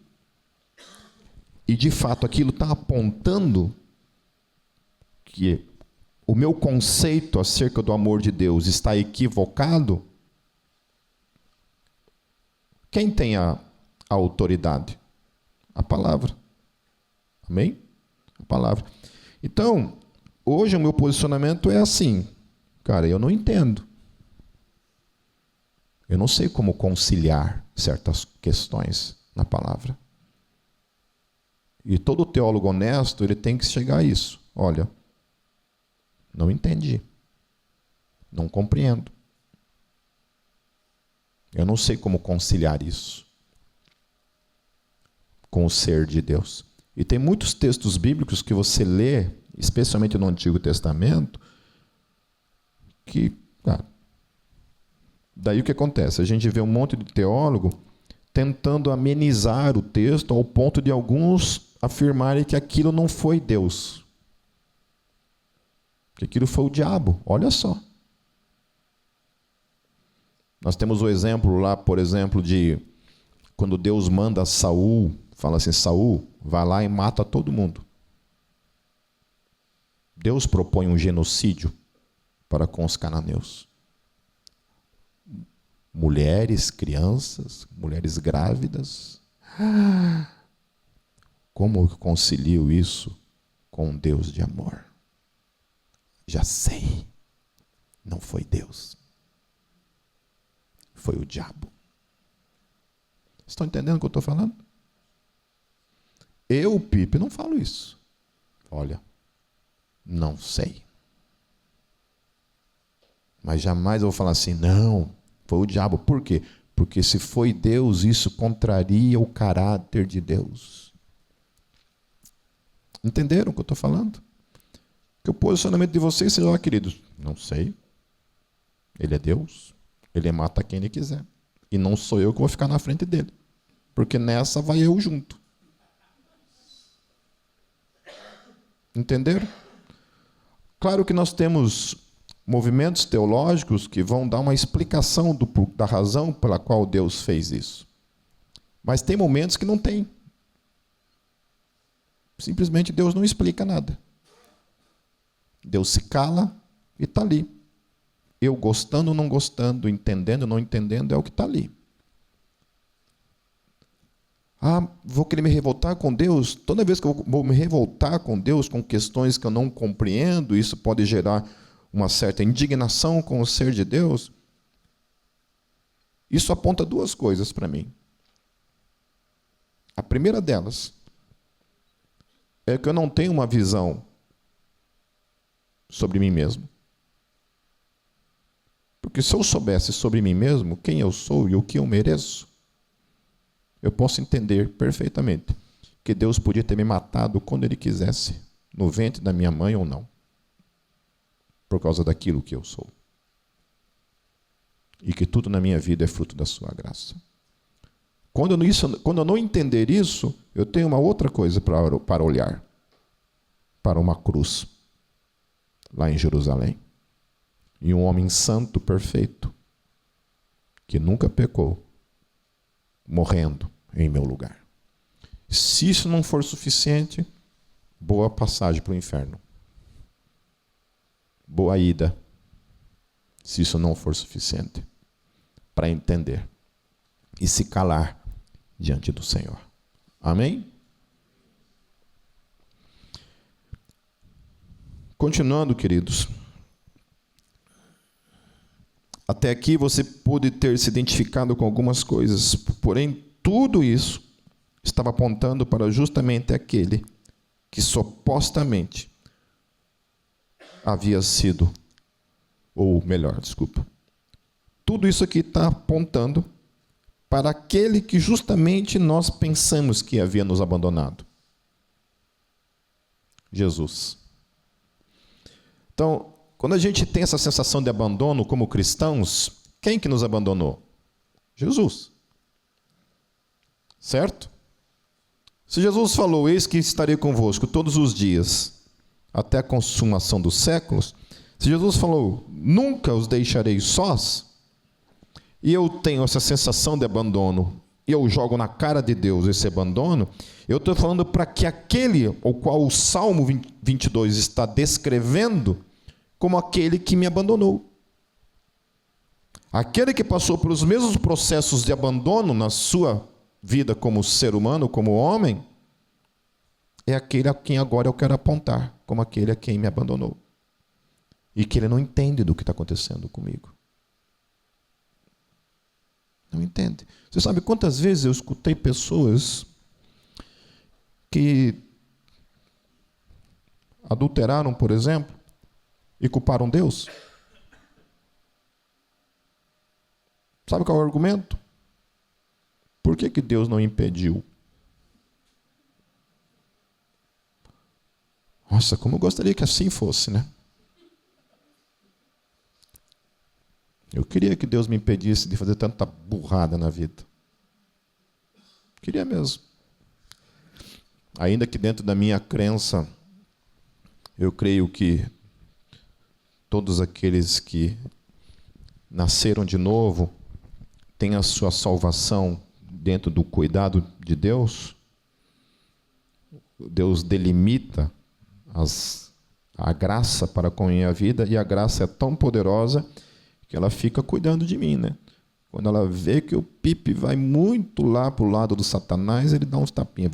e de fato aquilo está apontando que o meu conceito acerca do amor de Deus está equivocado, quem tem a autoridade? A palavra. Amém? A palavra. Então, hoje o meu posicionamento é assim. Cara, eu não entendo. Eu não sei como conciliar certas questões na palavra. E todo teólogo honesto, ele tem que chegar a isso. Olha, não entendi. Não compreendo. Eu não sei como conciliar isso com o ser de Deus. E tem muitos textos bíblicos que você lê, especialmente no Antigo Testamento, que... daí o que acontece? A gente vê um monte de teólogo tentando amenizar o texto ao ponto de alguns afirmarem que aquilo não foi Deus. Que aquilo foi o diabo. Olha só. Nós temos o exemplo lá, por exemplo, de quando Deus manda Saul, fala assim, Saul, vai lá e mata todo mundo. Deus propõe um genocídio para com os cananeus. Mulheres, crianças, mulheres grávidas. Como eu concilio isso com um Deus de amor? Já sei. Não foi Deus. Foi o diabo. Estão entendendo o que eu estou falando? Eu, Pipe, não falo isso. Olha, não sei. Mas jamais eu vou falar assim, não, foi o diabo. Por quê? Porque se foi Deus, isso contraria o caráter de Deus. Entenderam o que eu estou falando? Que o posicionamento de vocês seja, ó, queridos, não sei. Ele é Deus. Ele mata quem ele quiser. E não sou eu que vou ficar na frente dele. Porque nessa vai eu junto. Entenderam? Claro que nós temos movimentos teológicos que vão dar uma explicação da razão pela qual Deus fez isso. Mas tem momentos que não tem. Simplesmente Deus não explica nada. Deus se cala e está ali. Eu gostando ou não gostando, entendendo ou não entendendo, é o que está ali. Vou querer me revoltar com Deus? Toda vez que eu vou me revoltar com Deus, com questões que eu não compreendo, isso pode gerar uma certa indignação com o ser de Deus. Isso aponta duas coisas para mim. A primeira delas é que eu não tenho uma visão sobre mim mesmo. Porque se eu soubesse sobre mim mesmo, quem eu sou e o que eu mereço, eu posso entender perfeitamente que Deus podia ter me matado quando Ele quisesse, no ventre da minha mãe ou não, por causa daquilo que eu sou. E que tudo na minha vida é fruto da sua graça. Quando eu não entender isso, eu tenho uma outra coisa para olhar. Para uma cruz, lá em Jerusalém. E um homem santo, perfeito, que nunca pecou, morrendo em meu lugar. Se isso não for suficiente, boa passagem para o inferno. Boa ida, se isso não for suficiente, para entender e se calar diante do Senhor. Amém? Continuando, queridos. Até aqui você pôde ter se identificado com algumas coisas, porém tudo isso estava apontando para justamente aquele que supostamente havia sido, ou melhor, desculpa. Tudo isso aqui está apontando para aquele que justamente nós pensamos que havia nos abandonado. Jesus. Então, quando a gente tem essa sensação de abandono como cristãos, quem que nos abandonou? Jesus. Certo? Se Jesus falou, eis que estarei convosco todos os dias, até a consumação dos séculos, se Jesus falou, nunca os deixarei sós, e eu tenho essa sensação de abandono, e eu jogo na cara de Deus esse abandono, eu estou falando para que aquele, o qual o Salmo 22 está descrevendo, como aquele que me abandonou. Aquele que passou pelos mesmos processos de abandono na sua vida como ser humano, como homem, é aquele a quem agora eu quero apontar, como aquele a quem me abandonou. E que ele não entende do que está acontecendo comigo. Não entende. Você sabe quantas vezes eu escutei pessoas que adulteraram, por exemplo, e culparam Deus? Sabe qual é o argumento? Por que Deus não impediu? Nossa, como eu gostaria que assim fosse, né? Eu queria que Deus me impedisse de fazer tanta burrada na vida. Queria mesmo. Ainda que dentro da minha crença, eu creio que todos aqueles que nasceram de novo têm a sua salvação dentro do cuidado de Deus. Deus delimita a graça para com a minha vida, e a graça é tão poderosa que ela fica cuidando de mim, né? Quando ela vê que o Pipe vai muito lá para o lado do Satanás, ele dá uns tapinhas.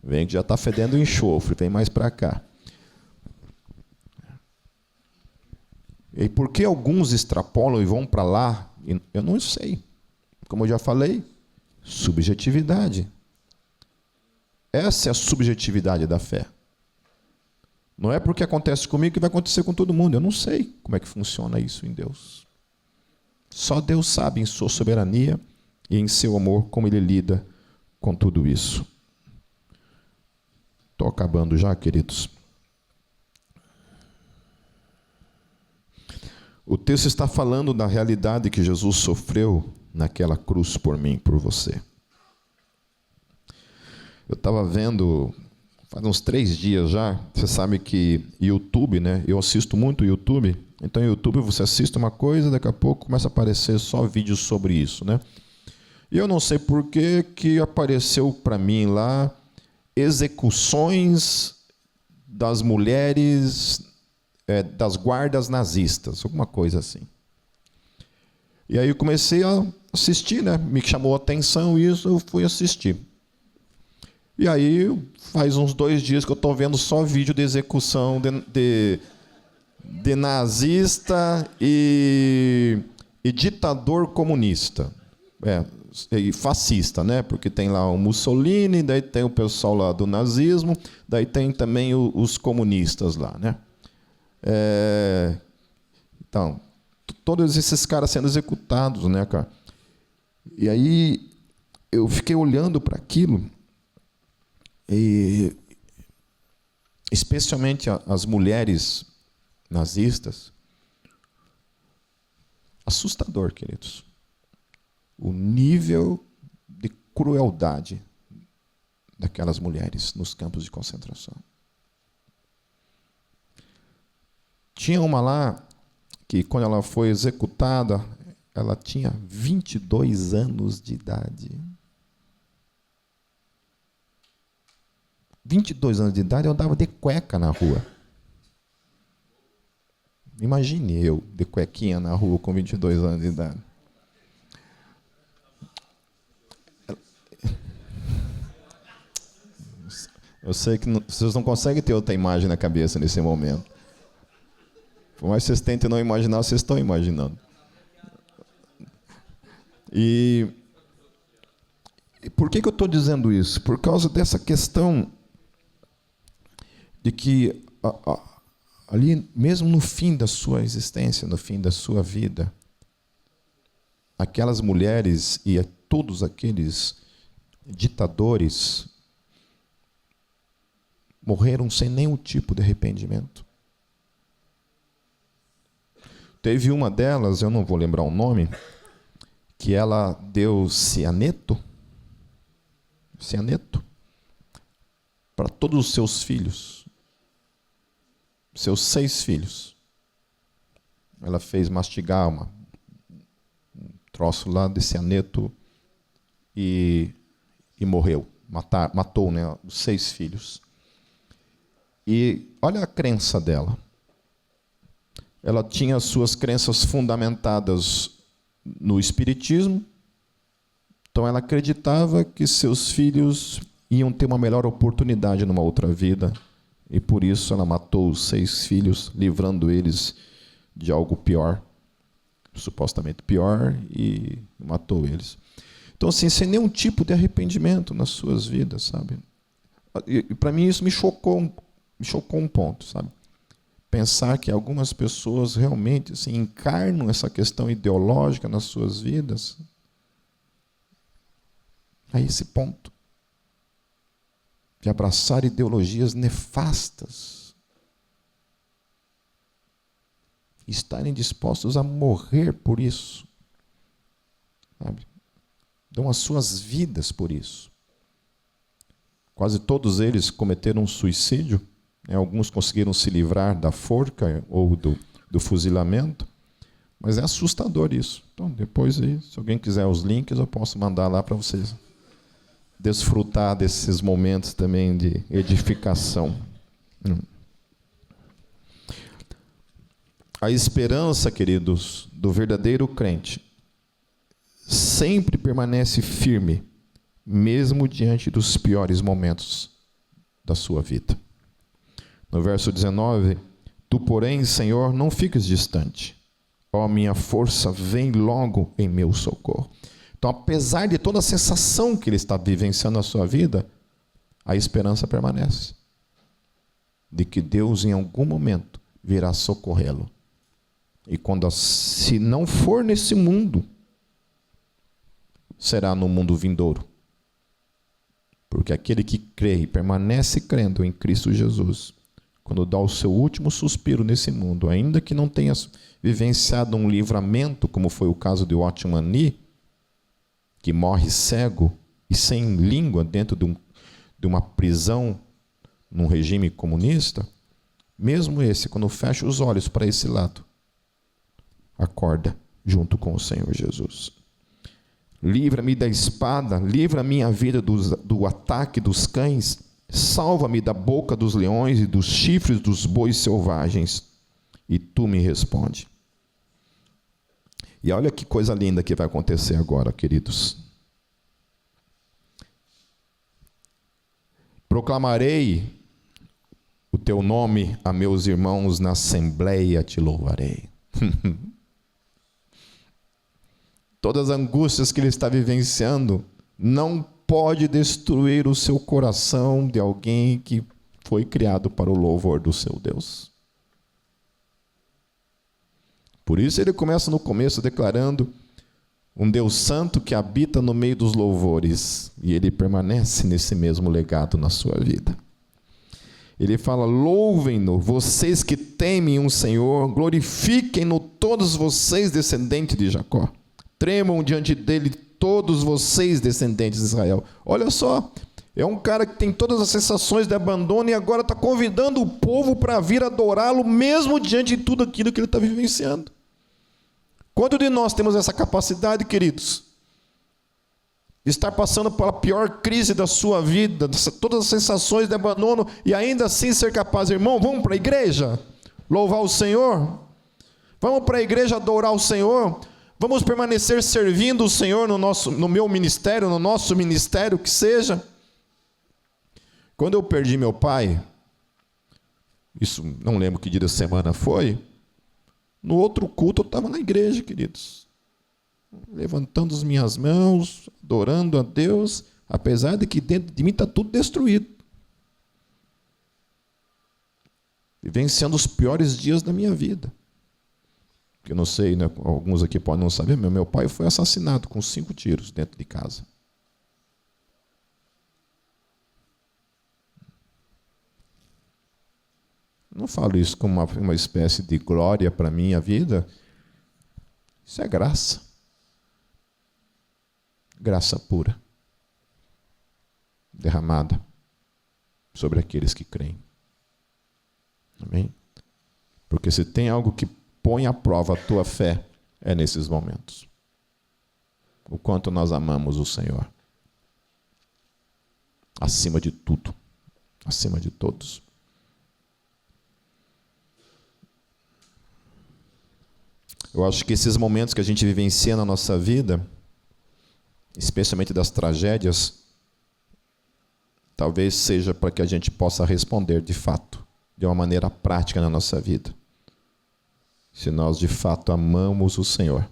Vem que já está fedendo enxofre, vem mais para cá. E por que alguns extrapolam e vão para lá? Eu não sei. Como eu já falei, subjetividade. Essa é a subjetividade da fé. Não é porque acontece comigo que vai acontecer com todo mundo. Eu não sei como é que funciona isso em Deus. Só Deus sabe, em sua soberania e em seu amor, como Ele lida com tudo isso. Estou acabando já, queridos. O texto está falando da realidade que Jesus sofreu naquela cruz por mim, por você. Eu estava vendo, faz uns 3 dias já, você sabe que YouTube, né? Eu assisto muito YouTube, então YouTube você assiste uma coisa, daqui a pouco começa a aparecer só vídeos sobre isso, né? E eu não sei por que apareceu para mim lá execuções das mulheres das guardas nazistas, alguma coisa assim. E aí eu comecei a assistir, né? Me chamou a atenção isso, eu fui assistir. E aí faz uns 2 dias que eu estou vendo só vídeo de execução de nazista e ditador comunista. E fascista, né? Porque tem lá o Mussolini, daí tem o pessoal lá do nazismo, daí tem também os comunistas lá, né? Então, todos esses caras sendo executados, né, cara? E aí eu fiquei olhando para aquilo, e especialmente as mulheres nazistas, assustador, queridos. O nível de crueldade daquelas mulheres nos campos de concentração. Tinha uma lá que, quando ela foi executada, ela tinha 22 anos de idade. 22 anos de idade, eu andava de cueca na rua. Imagine eu, de cuequinha na rua, com 22 anos de idade. Eu sei que vocês não conseguem ter outra imagem na cabeça nesse momento. Por mais que vocês tentem não imaginar, vocês estão imaginando. E por que eu estou dizendo isso? Por causa dessa questão de que ali, mesmo no fim da sua existência, no fim da sua vida, aquelas mulheres e todos aqueles ditadores morreram sem nenhum tipo de arrependimento. Teve uma delas, eu não vou lembrar o nome, que ela deu cianeto para todos os seus filhos, seus 6 filhos. Ela fez mastigar um troço lá de cianeto e morreu, matou, né, os 6 filhos. E olha a crença dela. Ela tinha as suas crenças fundamentadas no espiritismo, então ela acreditava que seus filhos iam ter uma melhor oportunidade numa outra vida, e por isso ela matou os 6 filhos, livrando eles de algo pior. supostamente pior, e matou eles. Então, assim, sem nenhum tipo de arrependimento nas suas vidas, sabe? E para mim isso me chocou um ponto, sabe? Pensar que algumas pessoas realmente assim, encarnam essa questão ideológica nas suas vidas a esse ponto de abraçar ideologias nefastas e estarem dispostos a morrer por isso, sabe? Dão as suas vidas por isso. Quase todos eles cometeram suicídio, né? Alguns conseguiram se livrar da forca ou do fuzilamento, mas é assustador isso. Então, depois, aí, se alguém quiser os links, eu posso mandar lá para vocês desfrutar desses momentos também de edificação. A esperança, queridos, do verdadeiro crente sempre permanece firme, mesmo diante dos piores momentos da sua vida. No verso 19, tu, porém, Senhor, não fiques distante. Ó, minha força, vem logo em meu socorro. Então, apesar de toda a sensação que ele está vivenciando na sua vida, a esperança permanece. De que Deus, em algum momento, virá socorrê-lo. E quando, se não for nesse mundo, será no mundo vindouro. Porque aquele que crê e permanece crendo em Cristo Jesus, quando dá o seu último suspiro nesse mundo, ainda que não tenha vivenciado um livramento, como foi o caso de Watchman Nee, que morre cego e sem língua dentro de uma prisão num regime comunista, mesmo esse, quando fecha os olhos para esse lado, acorda junto com o Senhor Jesus. Livra-me da espada, livra a minha vida do ataque dos cães, salva-me da boca dos leões e dos chifres dos bois selvagens. E tu me responde. E olha que coisa linda que vai acontecer agora, queridos. Proclamarei o teu nome a meus irmãos, na assembleia te louvarei. Todas as angústias que ele está vivenciando não pode destruir o seu coração de alguém que foi criado para o louvor do seu Deus. Por isso ele começa no começo declarando um Deus santo que habita no meio dos louvores, e ele permanece nesse mesmo legado na sua vida. Ele fala: louvem-no, vocês que temem um Senhor, glorifiquem-no todos vocês, descendentes de Jacó. Tremam diante dele todos vocês, descendentes de Israel. Olha só, é um cara que tem todas as sensações de abandono e agora está convidando o povo para vir adorá-lo, mesmo diante de tudo aquilo que ele está vivenciando. Quanto de nós temos essa capacidade, queridos, de estar passando pela pior crise da sua vida, todas as sensações de abandono, e ainda assim ser capaz, irmão, vamos para a igreja louvar o Senhor? Vamos para a igreja adorar o Senhor? Vamos permanecer servindo o Senhor no meu ministério, no nosso ministério, que seja. Quando eu perdi meu pai, isso não lembro que dia da semana foi, no outro culto eu estava na igreja, queridos, levantando as minhas mãos, adorando a Deus, apesar de que dentro de mim está tudo destruído. Vivenciando os piores dias da minha vida. Eu não sei, né? Alguns aqui podem não saber, meu pai foi assassinado com 5 tiros dentro de casa. Não falo isso como uma espécie de glória para a minha vida. Isso é graça. Graça pura. Derramada sobre aqueles que creem. Amém? Porque se tem algo que põe à prova a tua fé, é nesses momentos. O quanto nós amamos o Senhor. Acima de tudo. Acima de todos. Eu acho que esses momentos que a gente vivencia na nossa vida, especialmente das tragédias, talvez seja para que a gente possa responder de fato, de uma maneira prática na nossa vida. se nós de fato amamos o Senhor,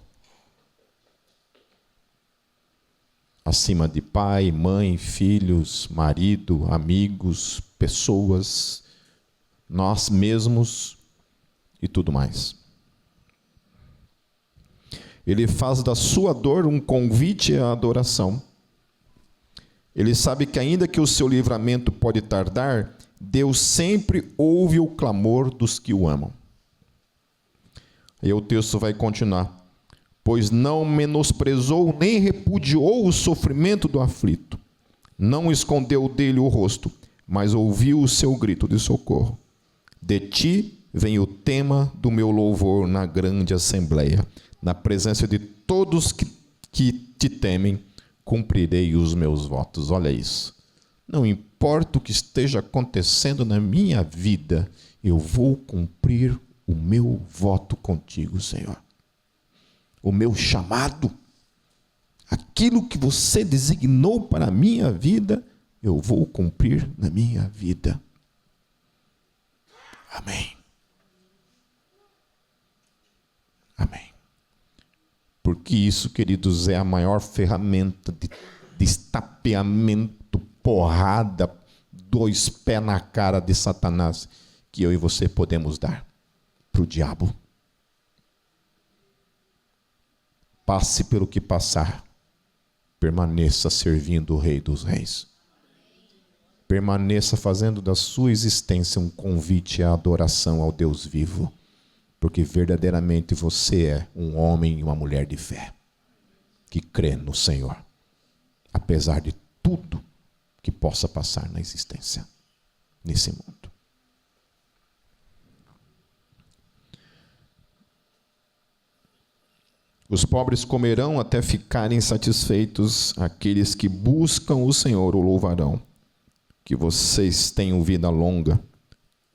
acima de pai, mãe, filhos, marido, amigos, pessoas, nós mesmos e tudo mais. Ele faz da sua dor um convite à adoração. Ele sabe que ainda que o seu livramento pode tardar, Deus sempre ouve o clamor dos que o amam. E o texto vai continuar. Pois não menosprezou nem repudiou o sofrimento do aflito. Não escondeu dele o rosto, mas ouviu o seu grito de socorro. De ti vem o tema do meu louvor na grande assembleia. Na presença de todos que te temem, cumprirei os meus votos. Olha isso. Não importa o que esteja acontecendo na minha vida, eu vou cumprir o meu voto contigo, Senhor. O meu chamado, aquilo que você designou para a minha vida, eu vou cumprir na minha vida. Amém. Amém. Porque isso, queridos, é a maior ferramenta de estapeamento, porrada, 2 pés na cara de Satanás, que eu e você podemos dar para o diabo. Passe pelo que passar, permaneça servindo o Rei dos Reis. Permaneça fazendo da sua existência um convite à adoração ao Deus vivo, porque verdadeiramente você é um homem e uma mulher de fé, que crê no Senhor, apesar de tudo que possa passar na existência, nesse mundo. Os pobres comerão até ficarem satisfeitos, aqueles que buscam o Senhor o louvarão. Que vocês tenham vida longa.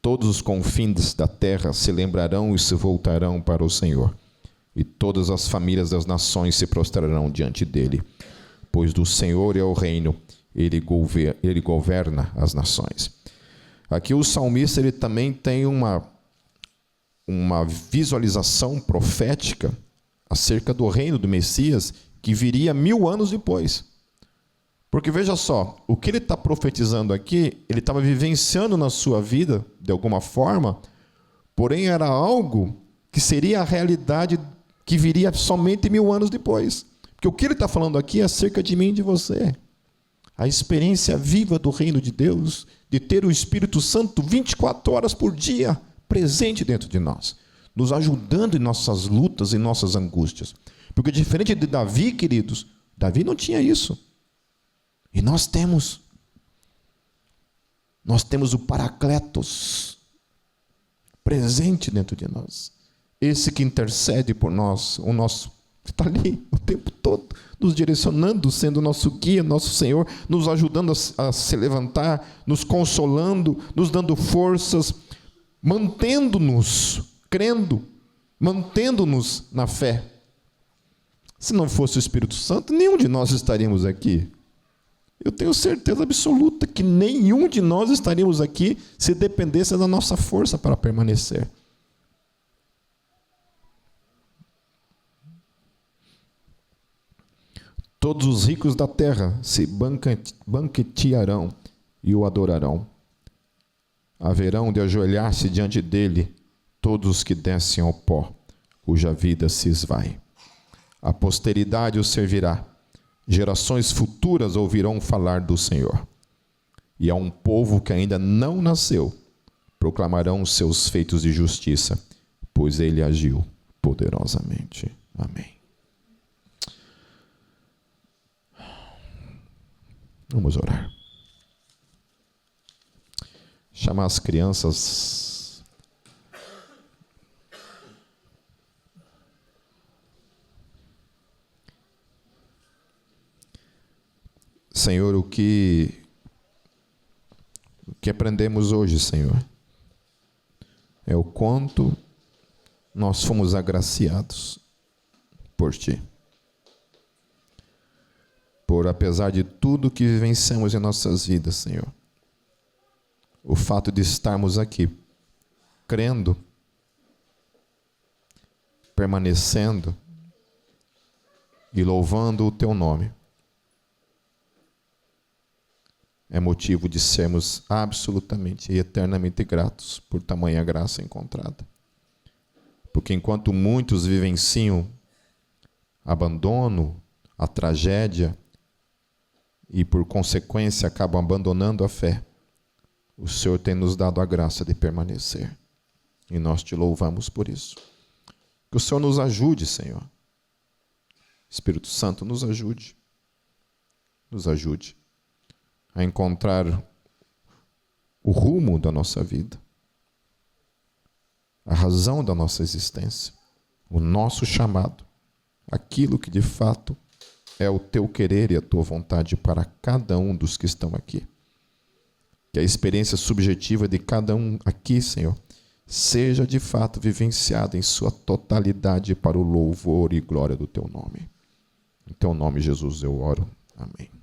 Todos os confins da terra se lembrarão e se voltarão para o Senhor. E todas as famílias das nações se prostrarão diante dele. Pois do Senhor é o reino, ele governa as nações. Aqui o salmista ele também tem uma visualização profética acerca do reino do Messias, que viria 1000 anos depois. Porque veja só, o que ele está profetizando aqui, ele estava vivenciando na sua vida, de alguma forma, porém era algo que seria a realidade que viria somente 1000 anos depois. Porque o que ele está falando aqui é acerca de mim e de você. A experiência viva do reino de Deus, de ter o Espírito Santo 24 horas por dia presente dentro de nós, nos ajudando em nossas lutas e nossas angústias. Porque diferente de Davi, queridos, Davi não tinha isso. E nós temos. Nós temos o Paracletos presente dentro de nós. Esse que intercede por nós, o nosso, está ali o tempo todo, nos direcionando, sendo nosso guia, nosso Senhor, nos ajudando a se levantar, nos consolando, nos dando forças, mantendo-nos crendo, mantendo-nos na fé. Se não fosse o Espírito Santo, nenhum de nós estaríamos aqui. Eu tenho certeza absoluta que nenhum de nós estaríamos aqui se dependesse da nossa força para permanecer. Todos os ricos da terra se banquetearão e o adorarão. Haverão de ajoelhar-se diante dele todos os que descem ao pó, cuja vida se esvai. A posteridade o servirá. Gerações futuras ouvirão falar do Senhor. E a um povo que ainda não nasceu, proclamarão os seus feitos de justiça, pois ele agiu poderosamente. Amém. Vamos orar. Chamar as crianças. Senhor, o que aprendemos hoje, Senhor, é o quanto nós fomos agraciados por Ti. Por apesar de tudo que vivenciamos em nossas vidas, Senhor, o fato de estarmos aqui, crendo permanecendo e louvando o teu nome, é motivo de sermos absolutamente e eternamente gratos por tamanha graça encontrada. Porque enquanto muitos vivenciam abandono, a tragédia, e por consequência acabam abandonando a fé, o Senhor tem nos dado a graça de permanecer. E nós te louvamos por isso. Que o Senhor nos ajude, Senhor. Espírito Santo, nos ajude. Nos ajude a encontrar o rumo da nossa vida, a razão da nossa existência, o nosso chamado, aquilo que de fato é o teu querer e a tua vontade para cada um dos que estão aqui. Que a experiência subjetiva de cada um aqui, Senhor, seja de fato vivenciada em sua totalidade para o louvor e glória do teu nome. Em teu nome, Jesus, eu oro. Amém.